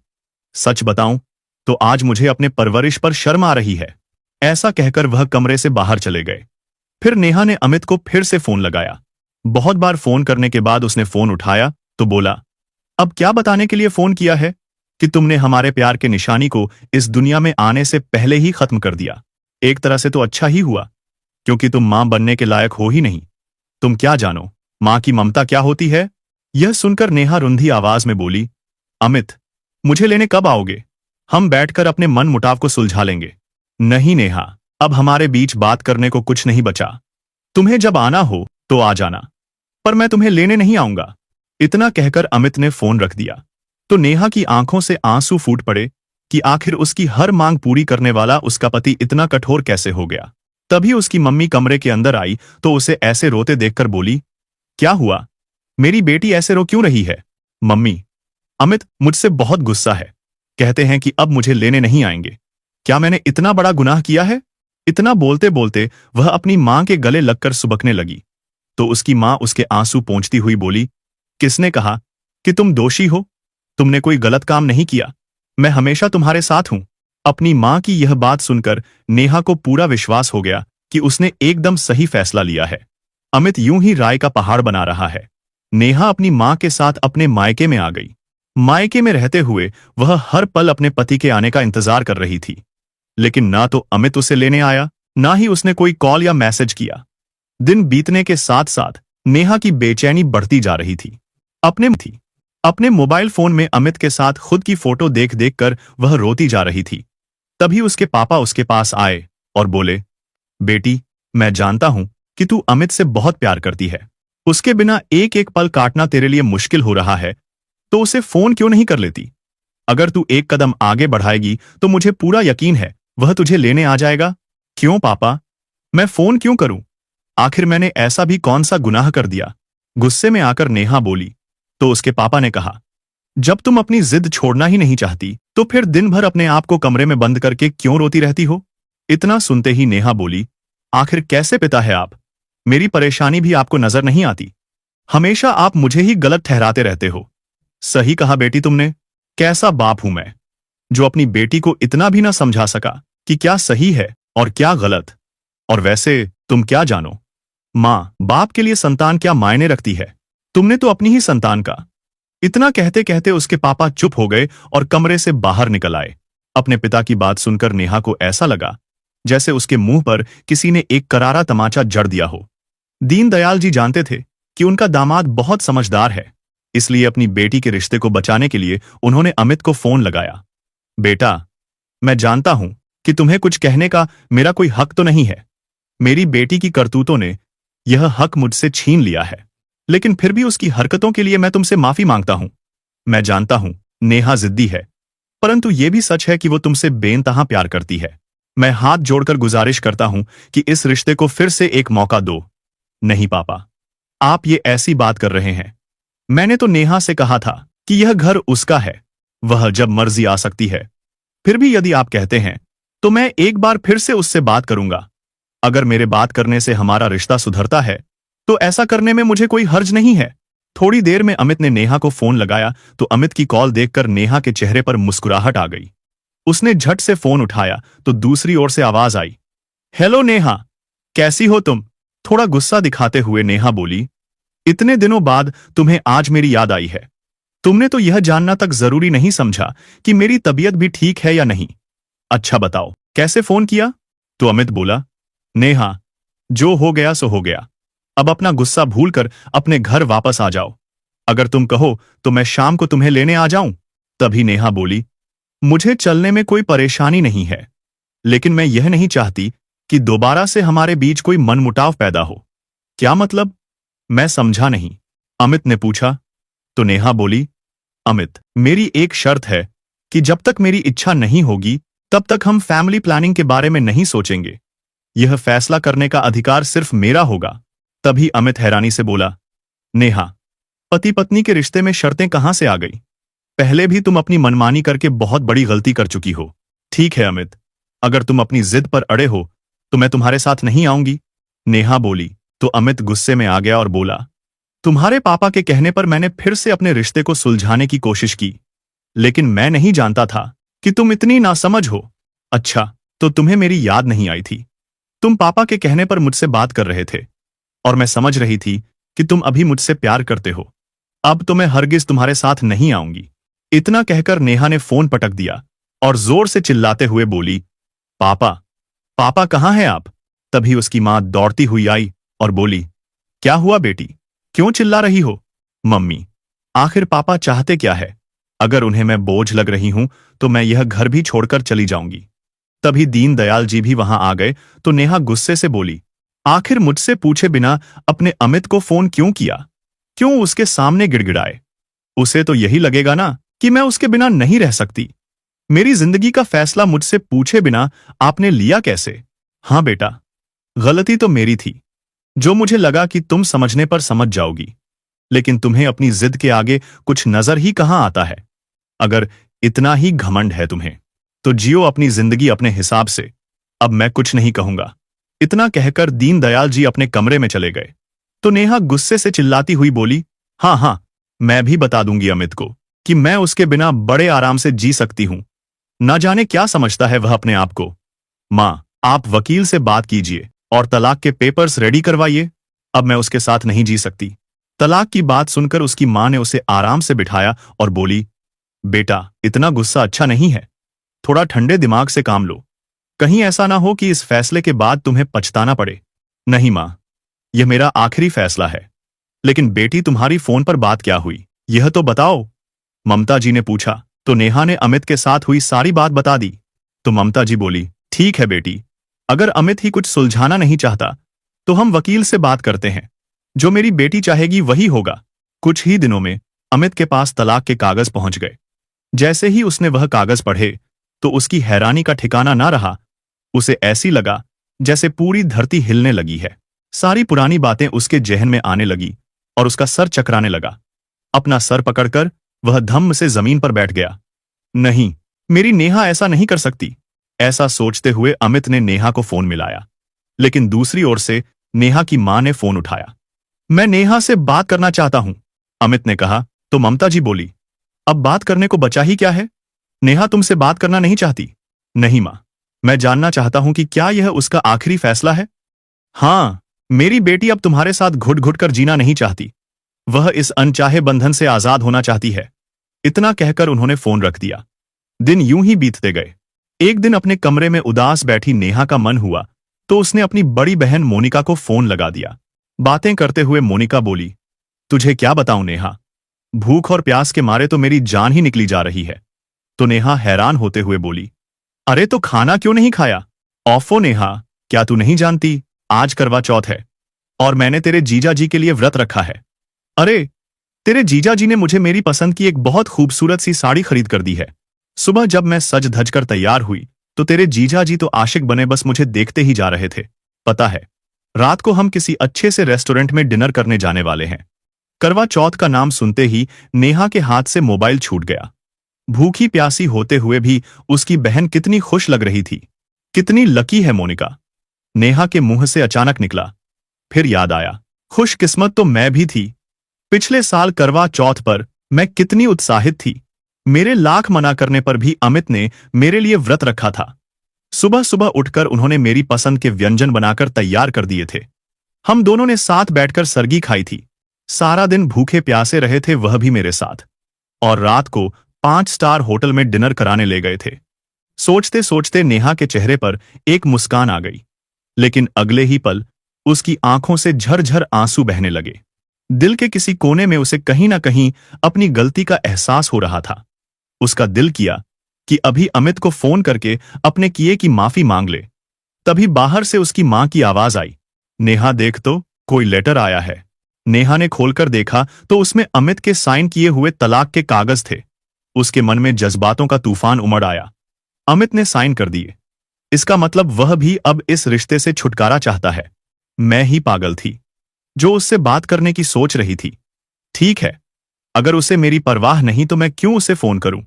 सच बताऊं तो आज मुझे अपने परवरिश पर शर्म आ रही है। ऐसा कहकर वह कमरे से बाहर चले गए। फिर नेहा ने अमित को फिर से फोन लगाया। बहुत बार फोन करने के बाद उसने फोन उठाया तो बोला, अब क्या बताने के लिए फोन किया है कि तुमने हमारे प्यार के निशानी को इस दुनिया में आने से पहले ही खत्म कर दिया। एक तरह से तो अच्छा ही हुआ, क्योंकि तुम मां बनने के लायक हो ही नहीं। तुम क्या जानो मां की ममता क्या होती है? यह सुनकर नेहा रुंधी आवाज में बोली, अमित, मुझे लेने कब आओगे? हम बैठकर अपने मन मुटाव को सुलझा लेंगे। नहीं नेहा, अब हमारे बीच बात करने को कुछ नहीं बचा। तुम्हें जब आना हो तो आ जाना, पर मैं तुम्हें लेने नहीं आऊंगा। इतना कहकर अमित ने फोन रख दिया। तो नेहा की आंखों से आंसू फूट पड़े कि आखिर उसकी हर मांग पूरी करने वाला उसका पति इतना कठोर कैसे हो गया। तभी उसकी मम्मी कमरे के अंदर आई तो उसे ऐसे रोते देखकर बोली, क्या हुआ? मेरी बेटी ऐसे रो क्यों रही है? मम्मी, अमित मुझसे बहुत गुस्सा है। कहते हैं कि अब मुझे लेने नहीं आएंगे। क्या मैंने इतना बड़ा गुनाह किया है? इतना बोलते बोलते वह अपनी मां के गले लगकर सुबकने लगी। तो उसकी मां उसके आंसू पोंछती हुई बोली, किसने कहा कि तुम दोषी हो? तुमने कोई गलत काम नहीं किया। मैं हमेशा तुम्हारे साथ हूं। अपनी मां की यह बात सुनकर नेहा को पूरा विश्वास हो गया कि उसने एकदम सही फैसला लिया है। अमित यूं ही राय का पहाड़ बना रहा है। नेहा अपनी मां के साथ अपने मायके में आ गई। मायके में रहते हुए वह हर पल अपने पति के आने का इंतजार कर रही थी, लेकिन ना तो अमित उसे लेने आया, ना ही उसने कोई कॉल या मैसेज किया। दिन बीतने के साथ साथ नेहा की बेचैनी बढ़ती जा रही थी। अपने मोबाइल फोन में अमित के साथ खुद की फोटो देख देख कर वह रोती जा रही थी। तभी उसके पापा उसके पास आए और बोले, बेटी, मैं जानता हूं कि तू अमित से बहुत प्यार करती है। उसके बिना एक एक पल काटना तेरे लिए मुश्किल हो रहा है, तो उसे फोन क्यों नहीं कर लेती? अगर तू एक कदम आगे बढ़ाएगी तो मुझे पूरा यकीन है वह तुझे लेने आ जाएगा। क्यों पापा, मैं फोन क्यों करूं? आखिर मैंने ऐसा भी कौन सा गुनाह कर दिया? गुस्से में आकर नेहा बोली। तो उसके पापा ने कहा, जब तुम अपनी जिद छोड़ना ही नहीं चाहती तो फिर दिन भर अपने आप को कमरे में बंद करके क्यों रोती रहती हो? इतना सुनते ही नेहा बोली, आखिर कैसे पिता है आप? मेरी परेशानी भी आपको नजर नहीं आती? हमेशा आप मुझे ही गलत ठहराते रहते हो। सही कहा बेटी तुमने। कैसा बाप हूं मैं जो अपनी बेटी को इतना भी ना समझा सका कि क्या सही है और क्या गलत। और वैसे तुम क्या जानो, माँ बाप के लिए संतान क्या मायने रखती है? तुमने तो अपनी ही संतान का। इतना कहते कहते उसके पापा चुप हो गए और कमरे से बाहर निकल आए। अपने पिता की बात सुनकर नेहा को ऐसा लगा जैसे उसके मुंह पर किसी ने एक करारा तमाचा जड़ दिया हो। दीनदयाल जी जानते थे कि उनका दामाद बहुत समझदार है, इसलिए अपनी बेटी के रिश्ते को बचाने के लिए उन्होंने अमित को फोन लगाया। बेटा, मैं जानता हूं कि तुम्हें कुछ कहने का मेरा कोई हक तो नहीं है। मेरी बेटी की करतूतों ने यह हक मुझसे छीन लिया है, लेकिन फिर भी उसकी हरकतों के लिए मैं तुमसे माफी मांगता हूं। मैं जानता हूं नेहा जिद्दी है, परंतु यह भी सच है कि वो तुमसे बेनतहा प्यार करती है। मैं हाथ जोड़कर गुजारिश करता हूं कि इस रिश्ते को फिर से एक मौका दो। नहीं पापा, आप ये ऐसी बात कर रहे हैं। मैंने तो नेहा से कहा था कि यह घर उसका है, वह जब मर्जी आ सकती है। फिर भी यदि आप कहते हैं तो मैं एक बार फिर से उससे बात करूंगा। अगर मेरे बात करने से हमारा रिश्ता सुधरता है तो ऐसा करने में मुझे कोई हर्ज नहीं है। थोड़ी देर में अमित ने नेहा को फोन लगाया तो अमित की कॉल देखकर नेहा के चेहरे पर मुस्कुराहट आ गई। उसने झट से फोन उठाया तो दूसरी ओर से आवाज आई, हेलो नेहा, कैसी हो तुम? थोड़ा गुस्सा दिखाते हुए नेहा बोली, इतने दिनों बाद तुम्हें आज मेरी याद आई है। तुमने तो यह जानना तक जरूरी नहीं समझा कि मेरी तबीयत भी ठीक है या नहीं। अच्छा बताओ, कैसे फोन किया? तो अमित बोला, नेहा, जो हो गया सो हो गया। अब अपना गुस्सा भूलकर अपने घर वापस आ जाओ। अगर तुम कहो तो मैं शाम को तुम्हें लेने आ जाऊं। तभी नेहा बोली, मुझे चलने में कोई परेशानी नहीं है, लेकिन मैं यह नहीं चाहती कि दोबारा से हमारे बीच कोई मनमुटाव पैदा हो। क्या मतलब? मैं समझा नहीं। अमित ने पूछा। तो नेहा बोली, अमित, मेरी एक शर्त है कि जब तक मेरी इच्छा नहीं होगी तब तक हम फैमिली प्लानिंग के बारे में नहीं सोचेंगे। यह फैसला करने का अधिकार सिर्फ मेरा होगा। तभी अमित हैरानी से बोला, नेहा, पति पत्नी के रिश्ते में शर्तें कहां से आ गई? पहले भी तुम अपनी मनमानी करके बहुत बड़ी गलती कर चुकी हो। ठीक है अमित, अगर तुम अपनी जिद पर अड़े हो तो मैं तुम्हारे साथ नहीं आऊंगी। नेहा बोली। तो अमित गुस्से में आ गया और बोला, तुम्हारे पापा के कहने पर मैंने फिर से अपने रिश्ते को सुलझाने की कोशिश की, लेकिन मैं नहीं जानता था कि तुम इतनी नासमझ हो। अच्छा, तो तुम्हें मेरी याद नहीं आई थी? तुम पापा के कहने पर मुझसे बात कर रहे थे और मैं समझ रही थी कि तुम अभी मुझसे प्यार करते हो। अब तो मैं हरगिज तुम्हारे साथ नहीं आऊंगी। इतना कहकर नेहा ने फोन पटक दिया और जोर से चिल्लाते हुए बोली, पापा, पापा कहाँ हैं आप? तभी उसकी मां दौड़ती हुई आई और बोली, क्या हुआ बेटी, क्यों चिल्ला रही हो? मम्मी, आखिर पापा चाहते क्या है? अगर उन्हें मैं बोझ लग रही हूं तो मैं यह घर भी छोड़कर चली जाऊंगी। तभी दीनदयाल जी भी वहां आ गए तो नेहा गुस्से से बोली, आखिर मुझसे पूछे बिना अपने अमित को फोन क्यों किया? क्यों उसके सामने गिड़गिड़ाए? उसे तो यही लगेगा ना कि मैं उसके बिना नहीं रह सकती। मेरी जिंदगी का फैसला मुझसे पूछे बिना आपने लिया कैसे? हाँ बेटा, गलती तो मेरी थी, जो मुझे लगा कि तुम समझने पर समझ जाओगी, लेकिन तुम्हें अपनी जिद के आगे कुछ नजर ही कहां आता है। अगर इतना ही घमंड है तुम्हें तो जियो अपनी जिंदगी अपने हिसाब से। अब मैं कुछ नहीं कहूंगा। इतना कहकर दीनदयाल जी अपने कमरे में चले गए तो नेहा गुस्से से चिल्लाती हुई बोली, हाँ हाँ, मैं भी बता दूंगी अमित को कि मैं उसके बिना बड़े आराम से जी सकती हूं। ना जाने क्या समझता है वह अपने आप को। मां, आप वकील से बात कीजिए और तलाक के पेपर्स रेडी करवाइए। अब मैं उसके साथ नहीं जी सकती। तलाक की बात सुनकर उसकी मां ने उसे आराम से बिठाया और बोली, बेटा, इतना गुस्सा अच्छा नहीं है। थोड़ा ठंडे दिमाग से काम लो। कहीं ऐसा ना हो कि इस फैसले के बाद तुम्हें पछताना पड़े। नहीं मां, यह मेरा आखिरी फैसला है। लेकिन बेटी, तुम्हारी फोन पर बात क्या हुई, यह तो बताओ। ममता जी ने पूछा तो नेहा ने अमित के साथ हुई सारी बात बता दी। तो ममता जी बोली, ठीक है बेटी, अगर अमित ही कुछ सुलझाना नहीं चाहता तो हम वकील से बात करते हैं। जो मेरी बेटी चाहेगी वही होगा। कुछ ही दिनों में अमित के पास तलाक के कागज पहुंच गए। जैसे ही उसने वह कागज पढ़े तो उसकी हैरानी का ठिकाना ना रहा। उसे ऐसी लगा जैसे पूरी धरती हिलने लगी है। सारी पुरानी बातें उसके जहन में आने लगी और उसका सर चकराने लगा। अपना सर पकड़कर वह धम्म से जमीन पर बैठ गया। नहीं, मेरी नेहा ऐसा नहीं कर सकती। ऐसा सोचते हुए अमित ने नेहा को फोन मिलाया, लेकिन दूसरी ओर से नेहा की मां ने फोन उठाया। मैं नेहा से बात करना चाहता हूं, अमित ने कहा। तो ममता जी बोली, अब बात करने को बचा ही क्या है? नेहा तुमसे बात करना नहीं चाहती? नहीं मां, मैं जानना चाहता हूं कि क्या यह उसका आखिरी फैसला है? हाँ, मेरी बेटी अब तुम्हारे साथ घुट घुट कर जीना नहीं चाहती। वह इस अनचाहे बंधन से आजाद होना चाहती है। इतना कहकर उन्होंने फोन रख दिया। दिन यूं ही बीतते गए। एक दिन अपने कमरे में उदास बैठी नेहा का मन हुआ तो उसने अपनी बड़ी बहन मोनिका को फोन लगा दिया। बातें करते हुए मोनिका बोली, तुझे क्या बताऊं नेहा, भूख और प्यास के मारे तो मेरी जान ही निकली जा रही है। तो नेहा हैरान होते हुए बोली, अरे तो खाना क्यों नहीं खाया? ऑफो नेहा, क्या तू नहीं जानती आज करवा चौथ है और मैंने तेरे जीजा जी के लिए व्रत रखा है। अरे, तेरे जीजा जी ने मुझे मेरी पसंद की एक बहुत खूबसूरत सी साड़ी खरीद कर दी है। सुबह जब मैं सज धज कर तैयार हुई तो तेरे जीजा जी तो आशिक बने बस मुझे देखते ही जा रहे थे। पता है, रात को हम किसी अच्छे से रेस्टोरेंट में डिनर करने जाने वाले हैं। करवा चौथ का नाम सुनते ही नेहा के हाथ से मोबाइल छूट गया। भूखी प्यासी होते हुए भी उसकी बहन कितनी खुश लग रही थी। कितनी लकी है मोनिका, नेहा के मुंह से अचानक निकला। फिर याद आया, खुशकिस्मत तो मैं भी थी। पिछले साल करवा चौथ पर मैं कितनी उत्साहित थी। मेरे लाख मना करने पर भी अमित ने मेरे लिए व्रत रखा था। सुबह सुबह उठकर उन्होंने मेरी पसंद के व्यंजन बनाकर तैयार कर दिए थे। हम दोनों ने साथ बैठकर सरगी खाई थी। सारा दिन भूखे प्यासे रहे थे, वह भी मेरे साथ। और रात को 5 स्टार होटल में डिनर कराने ले गए थे। सोचते सोचते नेहा के चेहरे पर एक मुस्कान आ गई, लेकिन अगले ही पल उसकी आंखों से झरझर आंसू बहने लगे। दिल के किसी कोने में उसे कहीं ना कहीं अपनी गलती का एहसास हो रहा था। उसका दिल किया कि अभी अमित को फोन करके अपने किए की माफी मांग ले। तभी बाहर से उसकी मां की आवाज आई, नेहा देख तो, कोई लेटर आया है। नेहा ने खोलकर देखा तो उसमें अमित के साइन किए हुए तलाक के कागज थे। उसके मन में जज्बातों का तूफान उमड़ आया। अमित ने साइन कर दिए, इसका मतलब वह भी अब इस रिश्ते से छुटकारा चाहता है। मैं ही पागल थी जो उससे बात करने की सोच रही थी। ठीक है, अगर उसे मेरी परवाह नहीं तो मैं क्यों उसे फोन करूं?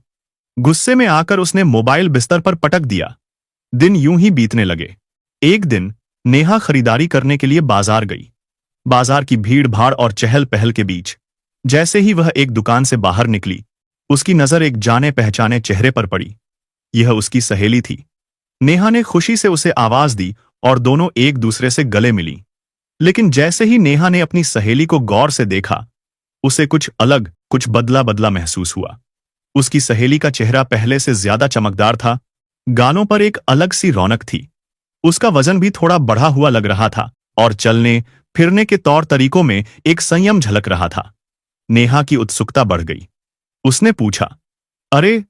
गुस्से में आकर उसने मोबाइल बिस्तर पर पटक दिया। दिन यूं ही बीतने लगे। एक दिन नेहा खरीदारी करने के लिए बाजार गई। बाजार की भीड़ भाड़ और चहल पहल के बीच जैसे ही वह एक दुकान से बाहर निकली, उसकी नजर एक जाने पहचाने चेहरे पर पड़ी। यह उसकी सहेली थी। नेहा ने खुशी से उसे आवाज दी और दोनों एक दूसरे से गले मिली। लेकिन जैसे ही नेहा ने अपनी सहेली को गौर से देखा, उसे कुछ अलग, कुछ बदला बदला महसूस हुआ। उसकी सहेली का चेहरा पहले से ज्यादा चमकदार था। गालों पर एक अलग सी रौनक थी। उसका वजन भी थोड़ा बढ़ा हुआ लग रहा था और चलने फिरने के तौर तरीकों में एक संयम झलक रहा था। नेहा की उत्सुकता बढ़ गई। उसने पूछा, अरे,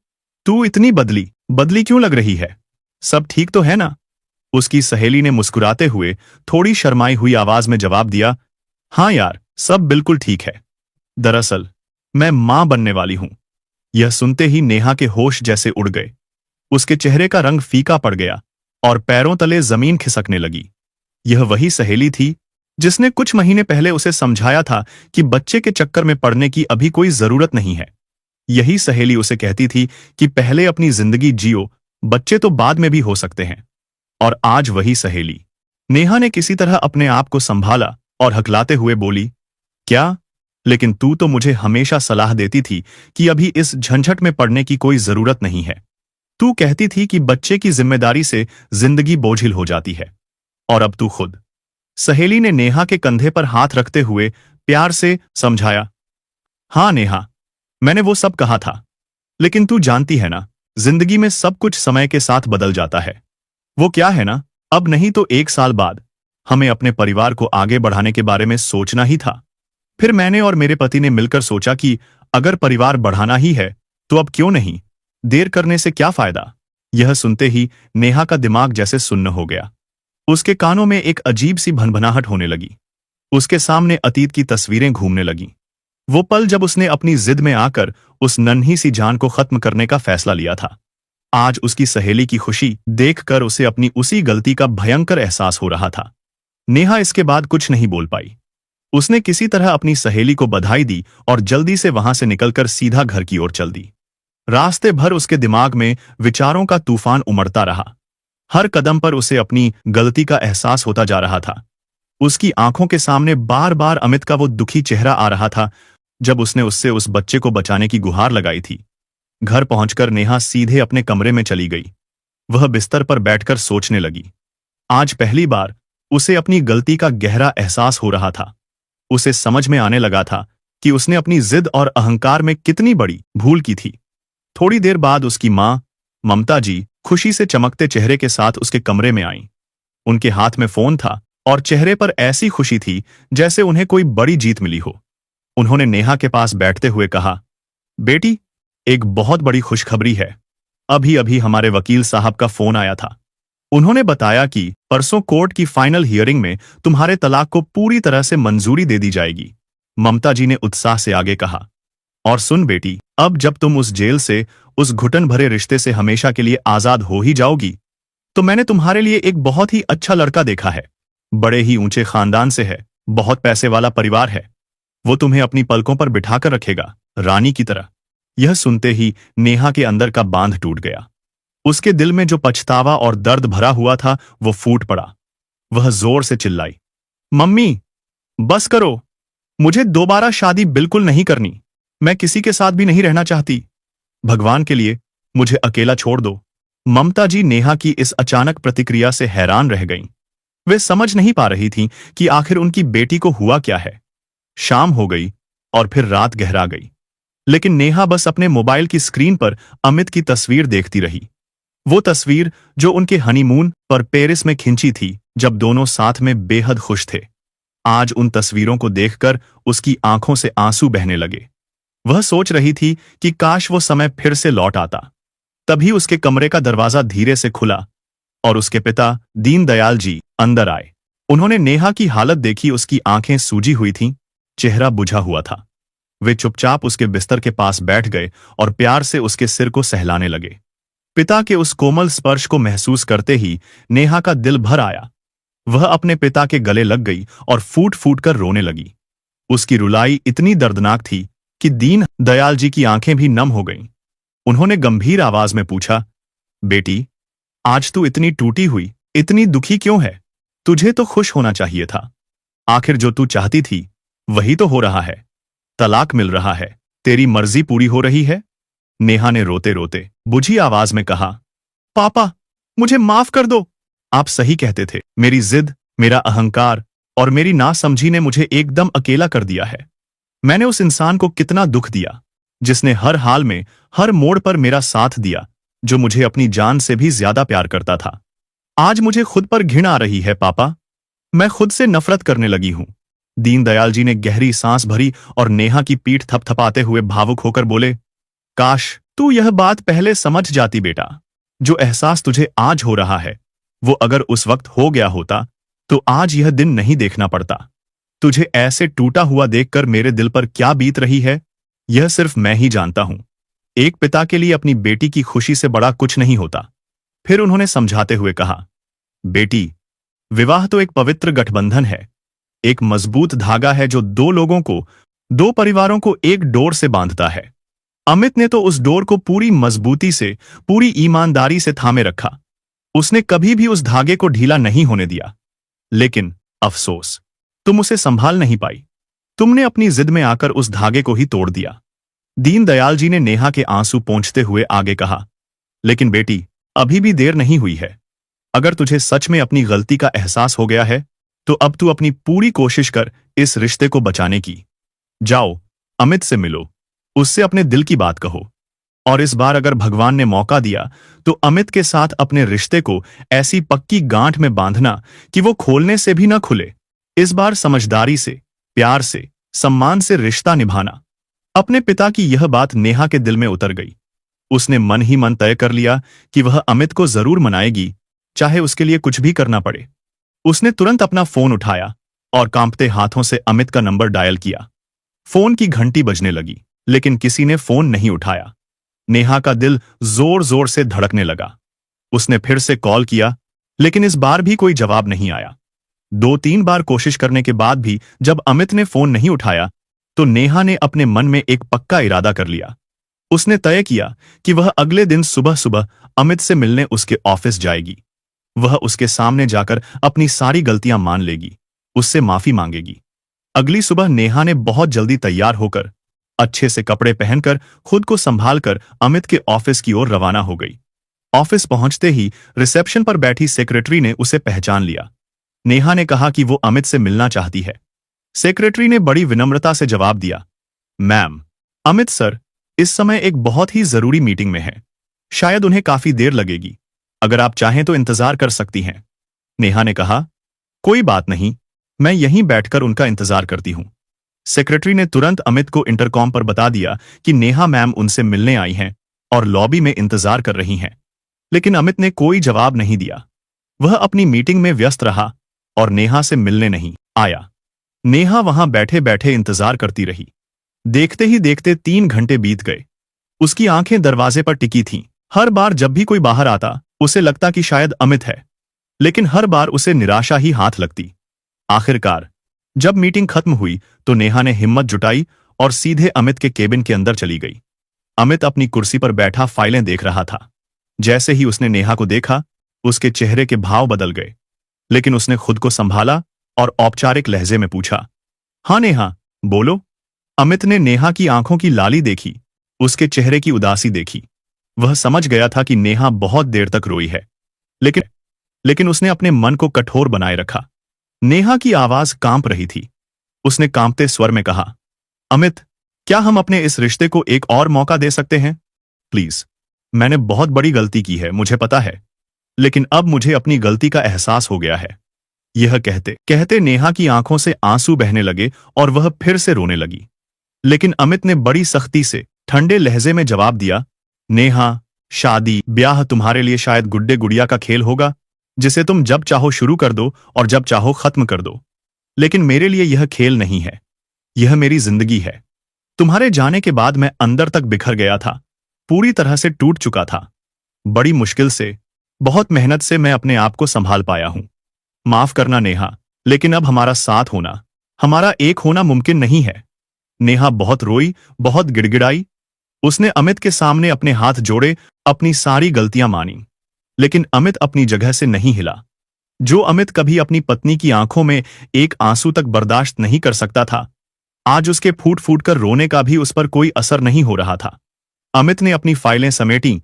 तू इतनी बदली बदली क्यों लग रही है? सब ठीक तो है ना? उसकी सहेली ने मुस्कुराते हुए थोड़ी शर्माई हुई आवाज में जवाब दिया, हाँ यार, सब बिल्कुल ठीक है। दरअसल मैं मां बनने वाली हूं। यह सुनते ही नेहा के होश जैसे उड़ गए। उसके चेहरे का रंग फीका पड़ गया और पैरों तले जमीन खिसकने लगी। यह वही सहेली थी जिसने कुछ महीने पहले उसे समझाया था कि बच्चे के चक्कर में पड़ने की अभी कोई जरूरत नहीं है। यही सहेली उसे कहती थी कि पहले अपनी जिंदगी जियो, बच्चे तो बाद में भी हो सकते हैं। और आज वही सहेली। नेहा ने किसी तरह अपने आप को संभाला और हकलाते हुए बोली, क्या? लेकिन तू तो मुझे हमेशा सलाह देती थी कि अभी इस झंझट में पड़ने की कोई जरूरत नहीं है। तू कहती थी कि बच्चे की जिम्मेदारी से जिंदगी बोझिल हो जाती है। और अब तू खुद। सहेली ने नेहा के कंधे पर हाथ रखते हुए प्यार से समझाया, हाँ नेहा, मैंने वो सब कहा था, लेकिन तू जानती है ना, जिंदगी में सब कुछ समय के साथ बदल जाता है। वो क्या है ना, अब नहीं तो 1 साल बाद हमें अपने परिवार को आगे बढ़ाने के बारे में सोचना ही था। फिर मैंने और मेरे पति ने मिलकर सोचा कि अगर परिवार बढ़ाना ही है तो अब क्यों नहीं, देर करने से क्या फायदा। यह सुनते ही नेहा का दिमाग जैसे सुन्न हो गया। उसके कानों में एक अजीब सी भनभनाहट होने लगी। उसके सामने अतीत की तस्वीरें घूमने लगीं। वो पल जब उसने अपनी जिद में आकर उस नन्ही सी जान को खत्म करने का फैसला लिया था। आज उसकी सहेली की खुशी देखकर उसे अपनी उसी गलती का भयंकर एहसास हो रहा था। नेहा इसके बाद कुछ नहीं बोल पाई। उसने किसी तरह अपनी सहेली को बधाई दी और जल्दी से वहां से निकलकर सीधा घर की ओर चल दी। रास्ते भर उसके दिमाग में विचारों का तूफान उमड़ता रहा। हर कदम पर उसे अपनी गलती का एहसास होता जा रहा था। उसकी आंखों के सामने बार बार अमित का वो दुखी चेहरा आ रहा था जब उसने उससे उस बच्चे को बचाने की गुहार लगाई थी। घर पहुंचकर नेहा सीधे अपने कमरे में चली गई। वह बिस्तर पर बैठकर सोचने लगी। आज पहली बार उसे अपनी गलती का गहरा एहसास हो रहा था। उसे समझ में आने लगा था कि उसने अपनी जिद और अहंकार में कितनी बड़ी भूल की थी। थोड़ी देर बाद उसकी मां ममता जी खुशी से चमकते चेहरे के साथ उसके कमरे में आईं। उनके हाथ में फोन था और चेहरे पर ऐसी खुशी थी जैसे उन्हें कोई बड़ी जीत मिली हो। उन्होंने नेहा के पास बैठते हुए कहा, बेटी, एक बहुत बड़ी खुशखबरी है। अभी अभी हमारे वकील साहब का फोन आया था। उन्होंने बताया कि परसों कोर्ट की फाइनल हियरिंग में तुम्हारे तलाक को पूरी तरह से मंजूरी दे दी जाएगी। ममता जी ने उत्साह से आगे कहा, और सुन बेटी, अब जब तुम उस जेल से, उस घुटन भरे रिश्ते से हमेशा के लिए आजाद हो ही जाओगी, तो मैंने तुम्हारे लिए एक बहुत ही अच्छा लड़का देखा है। बड़े ही ऊंचे खानदान से है, बहुत पैसे वाला परिवार है। वो तुम्हें अपनी पलकों पर बिठाकर रखेगा, रानी की तरह। यह सुनते ही नेहा के अंदर का बांध टूट गया। उसके दिल में जो पछतावा और दर्द भरा हुआ था वो फूट पड़ा। वह जोर से चिल्लाई, मम्मी, बस करो। मुझे दोबारा शादी बिल्कुल नहीं करनी। मैं किसी के साथ भी नहीं रहना चाहती। भगवान के लिए मुझे अकेला छोड़ दो। ममता जी नेहा की इस अचानक प्रतिक्रिया से हैरान रह गईं। वे समझ नहीं पा रही थीं कि आखिर उनकी बेटी को हुआ क्या है। शाम हो गई और फिर रात गहरा गई, लेकिन नेहा बस अपने मोबाइल की स्क्रीन पर अमित की तस्वीर देखती रही। वो तस्वीर जो उनके हनीमून पर पेरिस में खिंची थी, जब दोनों साथ में बेहद खुश थे। आज उन तस्वीरों को देखकर उसकी आंखों से आंसू बहने लगे। वह सोच रही थी कि काश वो समय फिर से लौट आता। तभी उसके कमरे का दरवाजा धीरे से खुला और उसके पिता दीनदयाल जी अंदर आए। उन्होंने नेहा की हालत देखी। उसकी आंखें सूजी हुई थीं, चेहरा बुझा हुआ था। वे चुपचाप उसके बिस्तर के पास बैठ गए और प्यार से उसके सिर को सहलाने लगे। पिता के उस कोमल स्पर्श को महसूस करते ही नेहा का दिल भर आया। वह अपने पिता के गले लग गई और फूट फूट कर रोने लगी। उसकी रुलाई इतनी दर्दनाक थी कि दीन दयाल जी की आंखें भी नम हो गईं। उन्होंने गंभीर आवाज में पूछा, बेटी, आज तू इतनी टूटी हुई, इतनी दुखी क्यों है? तुझे तो खुश होना चाहिए था। आखिर जो तू चाहती थी वही तो हो रहा है। तलाक मिल रहा है, तेरी मर्जी पूरी हो रही है। नेहा ने रोते रोते बुझी आवाज में कहा, पापा, मुझे माफ कर दो। आप सही कहते थे। मेरी जिद, मेरा अहंकार और मेरी नासमझी ने मुझे एकदम अकेला कर दिया है। मैंने उस इंसान को कितना दुख दिया जिसने हर हाल में, हर मोड़ पर मेरा साथ दिया, जो मुझे अपनी जान से भी ज्यादा प्यार करता था। आज मुझे खुद पर घृणा आ रही है पापा। मैं खुद से नफरत करने लगी हूं। दीनदयाल जी ने गहरी सांस भरी और नेहा की पीठ थपथपाते हुए भावुक होकर बोले, काश तू यह बात पहले समझ जाती बेटा। जो एहसास तुझे आज हो रहा है वो अगर उस वक्त हो गया होता तो आज यह दिन नहीं देखना पड़ता। तुझे ऐसे टूटा हुआ देखकर मेरे दिल पर क्या बीत रही है यह सिर्फ मैं ही जानता हूं। एक पिता के लिए अपनी बेटी की खुशी से बड़ा कुछ नहीं होता। फिर उन्होंने समझाते हुए कहा, बेटी, विवाह तो एक पवित्र गठबंधन है, एक मजबूत धागा है जो दो लोगों को, दो परिवारों को एक डोर से बांधता है। अमित ने तो उस डोर को पूरी मजबूती से, पूरी ईमानदारी से थामे रखा। उसने कभी भी उस धागे को ढीला नहीं होने दिया। लेकिन अफसोस, तुम उसे संभाल नहीं पाई। तुमने अपनी जिद में आकर उस धागे को ही तोड़ दिया। दीनदयाल जी ने नेहा के आंसू पोंछते हुए आगे कहा, लेकिन बेटी, अभी भी देर नहीं हुई है। अगर तुझे सच में अपनी गलती का एहसास हो गया है तो अब तू अपनी पूरी कोशिश कर इस रिश्ते को बचाने की। जाओ, अमित से मिलो, उससे अपने दिल की बात कहो। और इस बार अगर भगवान ने मौका दिया तो अमित के साथ अपने रिश्ते को ऐसी पक्की गांठ में बांधना कि वो खोलने से भी न खुले। इस बार समझदारी से, प्यार से, सम्मान से रिश्ता निभाना। अपने पिता की यह बात नेहा के दिल में उतर गई। उसने मन ही मन तय कर लिया कि वह अमित को जरूर मनाएगी, चाहे उसके लिए कुछ भी करना पड़े। उसने तुरंत अपना फोन उठाया और कांपते हाथों से अमित का नंबर डायल किया। फोन की घंटी बजने लगी, लेकिन किसी ने फोन नहीं उठाया। नेहा का दिल जोर जोर से धड़कने लगा। उसने फिर से कॉल किया, लेकिन इस बार भी कोई जवाब नहीं आया। 2-3 बार कोशिश करने के बाद भी जब अमित ने फोन नहीं उठाया, तो नेहा ने अपने मन में एक पक्का इरादा कर लिया। उसने तय किया कि वह अगले दिन सुबह सुबह अमित से मिलने उसके ऑफिस जाएगी। वह उसके सामने जाकर अपनी सारी गलतियां मान लेगी, उससे माफी मांगेगी। अगली सुबह नेहा ने बहुत जल्दी तैयार होकर, अच्छे से कपड़े पहनकर, खुद को संभालकर अमित के ऑफिस की ओर रवाना हो गई। ऑफिस पहुंचते ही रिसेप्शन पर बैठी सेक्रेटरी ने उसे पहचान लिया। नेहा ने कहा कि वो अमित से मिलना चाहती है। सेक्रेटरी ने बड़ी विनम्रता से जवाब दिया, मैम, अमित सर इस समय एक बहुत ही जरूरी मीटिंग में है। शायद उन्हें काफी देर लगेगी। अगर आप चाहें तो इंतजार कर सकती हैं। नेहा ने कहा, कोई बात नहीं, मैं यहीं बैठकर उनका इंतजार करती हूं। सेक्रेटरी ने तुरंत अमित को इंटरकॉम पर बता दिया कि नेहा मैम उनसे मिलने आई हैं और लॉबी में इंतजार कर रही हैं। लेकिन अमित ने कोई जवाब नहीं दिया। वह अपनी मीटिंग में व्यस्त रहा और नेहा से मिलने नहीं आया। नेहा वहां बैठे बैठे इंतजार करती रही। देखते ही देखते 3 घंटे बीत गए। उसकी आंखें दरवाजे पर टिकी थीं। हर बार जब भी कोई बाहर आता, उसे लगता कि शायद अमित है, लेकिन हर बार उसे निराशा ही हाथ लगती। आखिरकार जब मीटिंग खत्म हुई तो नेहा ने हिम्मत जुटाई और सीधे अमित के केबिन के अंदर चली गई। अमित अपनी कुर्सी पर बैठा फाइलें देख रहा था। जैसे ही उसने नेहा को देखा, उसके चेहरे के भाव बदल गए, लेकिन उसने खुद को संभाला और औपचारिक लहजे में पूछा, हाँ नेहा, बोलो। अमित ने नेहा की आंखों की लाली देखी, उसके चेहरे की उदासी देखी। वह समझ गया था कि नेहा बहुत देर तक रोई है, लेकिन उसने अपने मन को कठोर बनाए रखा। नेहा की आवाज कांप रही थी। उसने कांपते स्वर में कहा, अमित, क्या हम अपने इस रिश्ते को एक और मौका दे सकते हैं? प्लीज, मैंने बहुत बड़ी गलती की है, मुझे पता है, लेकिन अब मुझे अपनी गलती का एहसास हो गया है। यह कहते कहते नेहा की आंखों से आंसू बहने लगे और वह फिर से रोने लगी। लेकिन अमित ने बड़ी सख्ती से ठंडे लहजे में जवाब दिया, नेहा, शादी ब्याह तुम्हारे लिए शायद गुड्डे गुड़िया का खेल होगा, जिसे तुम जब चाहो शुरू कर दो और जब चाहो खत्म कर दो। लेकिन मेरे लिए यह खेल नहीं है, यह मेरी जिंदगी है। तुम्हारे जाने के बाद मैं अंदर तक बिखर गया था, पूरी तरह से टूट चुका था। बड़ी मुश्किल से, बहुत मेहनत से मैं अपने आप को संभाल पाया हूं। माफ करना नेहा, लेकिन अब हमारा साथ होना, हमारा एक होना मुमकिन नहीं है। नेहा बहुत रोई, बहुत गिड़गिड़ाई। उसने अमित के सामने अपने हाथ जोड़े, अपनी सारी गलतियां मानी। लेकिन अमित अपनी जगह से नहीं हिला। जो अमित कभी अपनी पत्नी की आंखों में एक आंसू तक बर्दाश्त नहीं कर सकता था, आज उसके फूट फूट कर रोने का भी उस पर कोई असर नहीं हो रहा था। अमित ने अपनी फाइलें समेटी,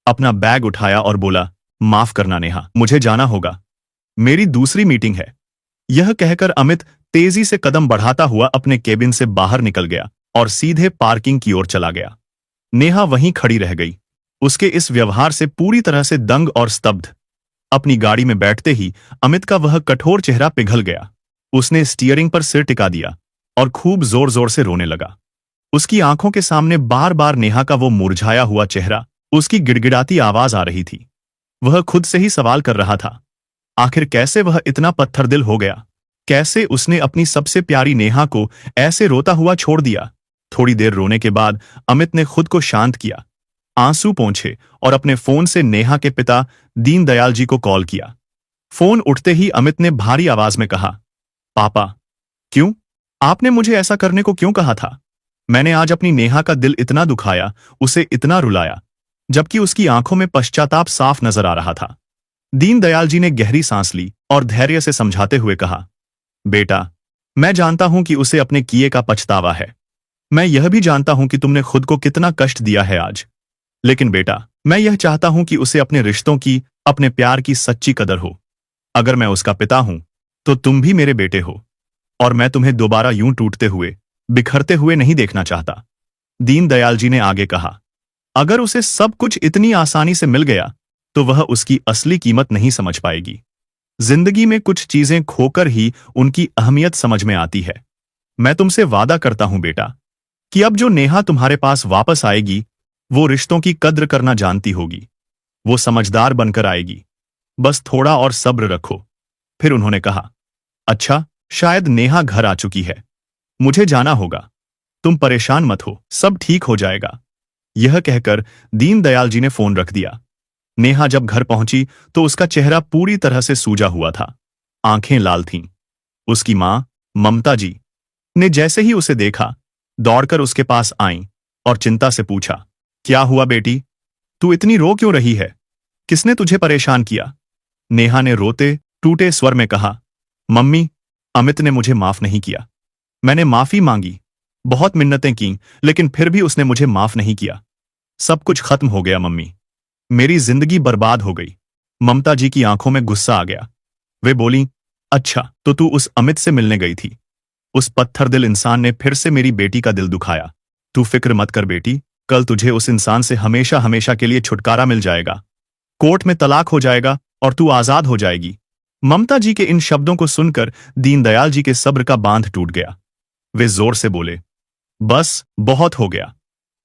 अपना बैग उठाया और बोला, माफ करना नेहा, मुझे जाना होगा, मेरी दूसरी मीटिंग है। यह कहकर अमित तेजी से कदम बढ़ाता हुआ अपने केबिन से बाहर निकल गया और सीधे पार्किंग की ओर चला गया। नेहा वहीं खड़ी रह गई, उसके इस व्यवहार से पूरी तरह से दंग और स्तब्ध। अपनी गाड़ी में बैठते ही अमित का वह कठोर चेहरा पिघल गया। उसने स्टीयरिंग पर सिर टिका दिया और खूब जोर जोर से रोने लगा। उसकी आंखों के सामने बार बार नेहा का वो मुरझाया हुआ चेहरा, उसकी गिड़गिड़ाती आवाज आ रही थी। वह खुद से ही सवाल कर रहा था, आखिर कैसे वह इतना पत्थर दिल हो गया? कैसे उसने अपनी सबसे प्यारी नेहा को ऐसे रोता हुआ छोड़ दिया? थोड़ी देर रोने के बाद अमित ने खुद को शांत किया, आंसू पोंछे और अपने फोन से नेहा के पिता दीनदयाल जी को कॉल किया। फोन उठते ही अमित ने भारी आवाज में कहा, पापा, क्यों? आपने मुझे ऐसा करने को क्यों कहा था? मैंने आज अपनी नेहा का दिल इतना दुखाया, उसे इतना रुलाया, जबकि उसकी आंखों में पश्चाताप साफ नजर आ रहा था। दीनदयाल जी ने गहरी सांस ली और धैर्य से समझाते हुए कहा, बेटा, मैं जानता हूं कि उसे अपने किए का पछतावा है। मैं यह भी जानता हूं कि तुमने खुद को कितना कष्ट दिया है आज। लेकिन बेटा, मैं यह चाहता हूं कि उसे अपने रिश्तों की, अपने प्यार की सच्ची कदर हो। अगर मैं उसका पिता हूं, तो तुम भी मेरे बेटे हो, और मैं तुम्हें दोबारा यूं टूटते हुए, बिखरते हुए नहीं देखना चाहता। दीनदयाल जी ने आगे कहा, अगर उसे सब कुछ इतनी आसानी से मिल गया, तो वह उसकी असली कीमत नहीं समझ पाएगी। जिंदगी में कुछ चीजें खोकर ही उनकी अहमियत समझ में आती है। मैं तुमसे वादा करता हूं बेटा, कि अब जो नेहा तुम्हारे पास वापस आएगी वो रिश्तों की कद्र करना जानती होगी। वो समझदार बनकर आएगी। बस थोड़ा और सब्र रखो। फिर उन्होंने कहा, अच्छा, शायद नेहा घर आ चुकी है। मुझे जाना होगा। तुम परेशान मत हो, सब ठीक हो जाएगा। यह कहकर दीनदयाल जी ने फोन रख दिया। नेहा जब घर पहुंची तो उसका चेहरा पूरी तरह से सूजा हुआ था। आंखें लाल थीं। उसकी मां, ममता जी, ने जैसे ही उसे देखा, दौड़कर उसके पास आईं और चिंता से पूछा, क्या हुआ बेटी? तू इतनी रो क्यों रही है? किसने तुझे परेशान किया? नेहा ने रोते टूटे स्वर में कहा, मम्मी, अमित ने मुझे माफ नहीं किया। मैंने माफी मांगी, बहुत मिन्नतें की, लेकिन फिर भी उसने मुझे माफ नहीं किया। सब कुछ खत्म हो गया मम्मी। मेरी जिंदगी बर्बाद हो गई। ममता जी की आंखों में गुस्सा आ गया। वे बोली, अच्छा, तो तू उस अमित से मिलने गई थी? उस पत्थर दिल इंसान ने फिर से मेरी बेटी का दिल दुखाया। तू फिक्र मत कर बेटी, कल तुझे उस इंसान से हमेशा हमेशा के लिए छुटकारा मिल जाएगा। कोर्ट में तलाक हो जाएगा और तू आजाद हो जाएगी। ममता जी के इन शब्दों को सुनकर दीनदयाल जी के सब्र का बांध टूट गया। वे जोर से बोले, बस, बहुत हो गया।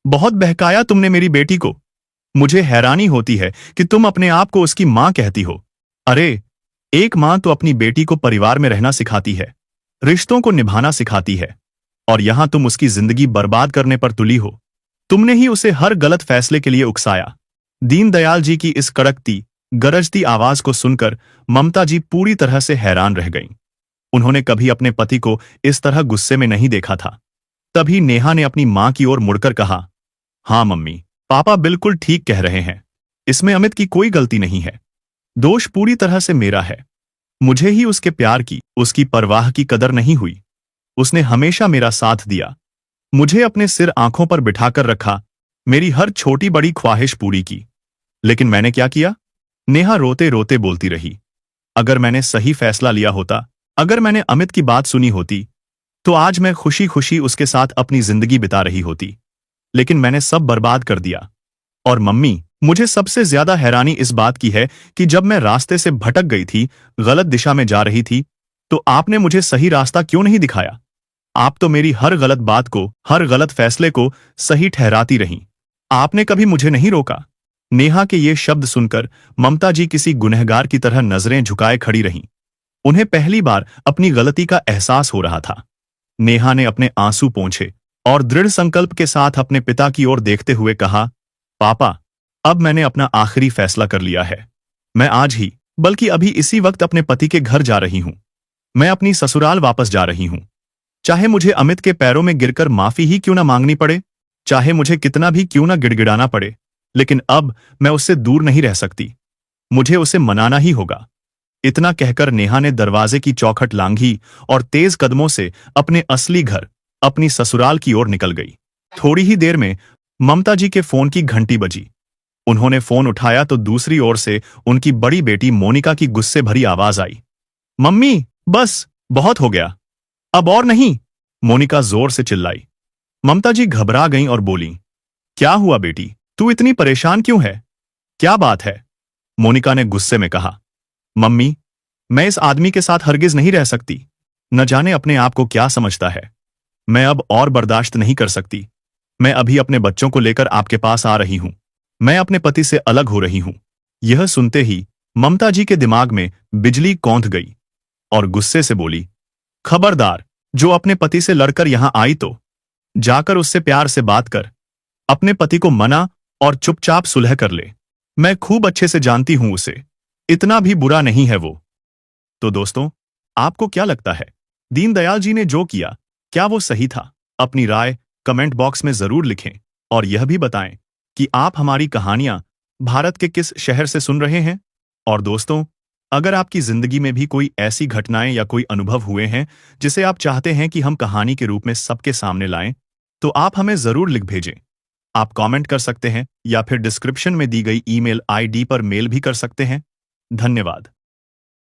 बहुत बहकाया तुमने मेरी बेटी को। मुझे हैरानी होती है कि तुम अपने आप को उसकी मां कहती हो। अरे, एक मां तो अपनी बेटी को परिवार में रहना सिखाती है, रिश्तों को निभाना सिखाती है, और यहां तुम उसकी जिंदगी बर्बाद करने पर तुली हो। तुमने ही उसे हर गलत फैसले के लिए उकसाया। दीनदयाल जी की इस कड़कती, गरजती आवाज को सुनकर ममता जी पूरी तरह से हैरान रह गईं। उन्होंने कभी अपने पति को इस तरह गुस्से में नहीं देखा था। तभी नेहा ने अपनी मां की ओर मुड़कर कहा, हाँ मम्मी, पापा बिल्कुल ठीक कह रहे हैं। इसमें अमित की कोई गलती नहीं है। दोष पूरी तरह से मेरा है। मुझे ही उसके प्यार की, उसकी परवाह की कदर नहीं हुई। उसने हमेशा मेरा साथ दिया, मुझे अपने सिर आंखों पर बिठाकर रखा, मेरी हर छोटी बड़ी ख्वाहिश पूरी की। लेकिन मैंने क्या किया? नेहा रोते रोते बोलती रही, अगर मैंने सही फैसला लिया होता, अगर मैंने अमित की बात सुनी होती, तो आज मैं खुशी खुशी उसके साथ अपनी जिंदगी बिता रही होती। लेकिन मैंने सब बर्बाद कर दिया। और मम्मी, मुझे सबसे ज्यादा हैरानी इस बात की है कि जब मैं रास्ते से भटक गई थी, गलत दिशा में जा रही थी, तो आपने मुझे सही रास्ता क्यों नहीं दिखाया? आप तो मेरी हर गलत बात को, हर गलत फैसले को सही ठहराती रहीं। आपने कभी मुझे नहीं रोका। नेहा के ये शब्द सुनकर ममता जी किसी गुनहगार की तरह नजरें झुकाए खड़ी रहीं। उन्हें पहली बार अपनी गलती का एहसास हो रहा था। नेहा ने अपने आंसू पोंछे और दृढ़ संकल्प के साथ अपने पिता की ओर देखते हुए कहा, पापा, अब मैंने अपना आखिरी फैसला कर लिया है। मैं आज ही, बल्कि अभी इसी वक्त अपने पति के घर जा रही हूं। मैं अपनी ससुराल वापस जा रही हूं। चाहे मुझे अमित के पैरों में गिरकर माफी ही क्यों ना मांगनी पड़े, चाहे मुझे कितना भी क्यों ना गिड़गिड़ाना पड़े, लेकिन अब मैं उससे दूर नहीं रह सकती। मुझे उसे मनाना ही होगा। इतना कहकर नेहा ने दरवाजे की चौखट लांघी और तेज कदमों से अपने असली घर, अपनी ससुराल की ओर निकल गई। थोड़ी ही देर में ममता जी के फोन की घंटी बजी। उन्होंने फोन उठाया तो दूसरी ओर से उनकी बड़ी बेटी मोनिका की गुस्से भरी आवाज आई, मम्मी, बस, बहुत हो गया, अब और नहीं। मोनिका जोर से चिल्लाई। ममता जी घबरा गईं और बोली, क्या हुआ बेटी, तू इतनी परेशान क्यों है? क्या बात है? मोनिका ने गुस्से में कहा, मम्मी, मैं इस आदमी के साथ हरगिज नहीं रह सकती। न जाने अपने आप को क्या समझता है। मैं अब और बर्दाश्त नहीं कर सकती। मैं अभी अपने बच्चों को लेकर आपके पास आ रही हूं। मैं अपने पति से अलग हो रही हूं। यह सुनते ही ममता जी के दिमाग में बिजली कौंध गई और गुस्से से बोली, खबरदार, जो अपने पति से लड़कर यहां आई तो जाकर उससे प्यार से बात कर। अपने पति को मना और चुपचाप सुलह कर ले। मैं खूब अच्छे से जानती हूं उसे, इतना भी बुरा नहीं है वो। तो दोस्तों, आपको क्या लगता है, दीनदयाल जी ने जो किया, क्या वो सही था? अपनी राय कमेंट बॉक्स में जरूर लिखें और यह भी बताएं कि आप हमारी कहानियां भारत के किस शहर से सुन रहे हैं। और दोस्तों, अगर आपकी जिंदगी में भी कोई ऐसी घटनाएं या कोई अनुभव हुए हैं जिसे आप चाहते हैं कि हम कहानी के रूप में सबके सामने लाएं, तो आप हमें जरूर लिख भेजें। आप कमेंट कर सकते हैं या फिर डिस्क्रिप्शन में दी गई ईमेल आईडी पर मेल भी कर सकते हैं। धन्यवाद।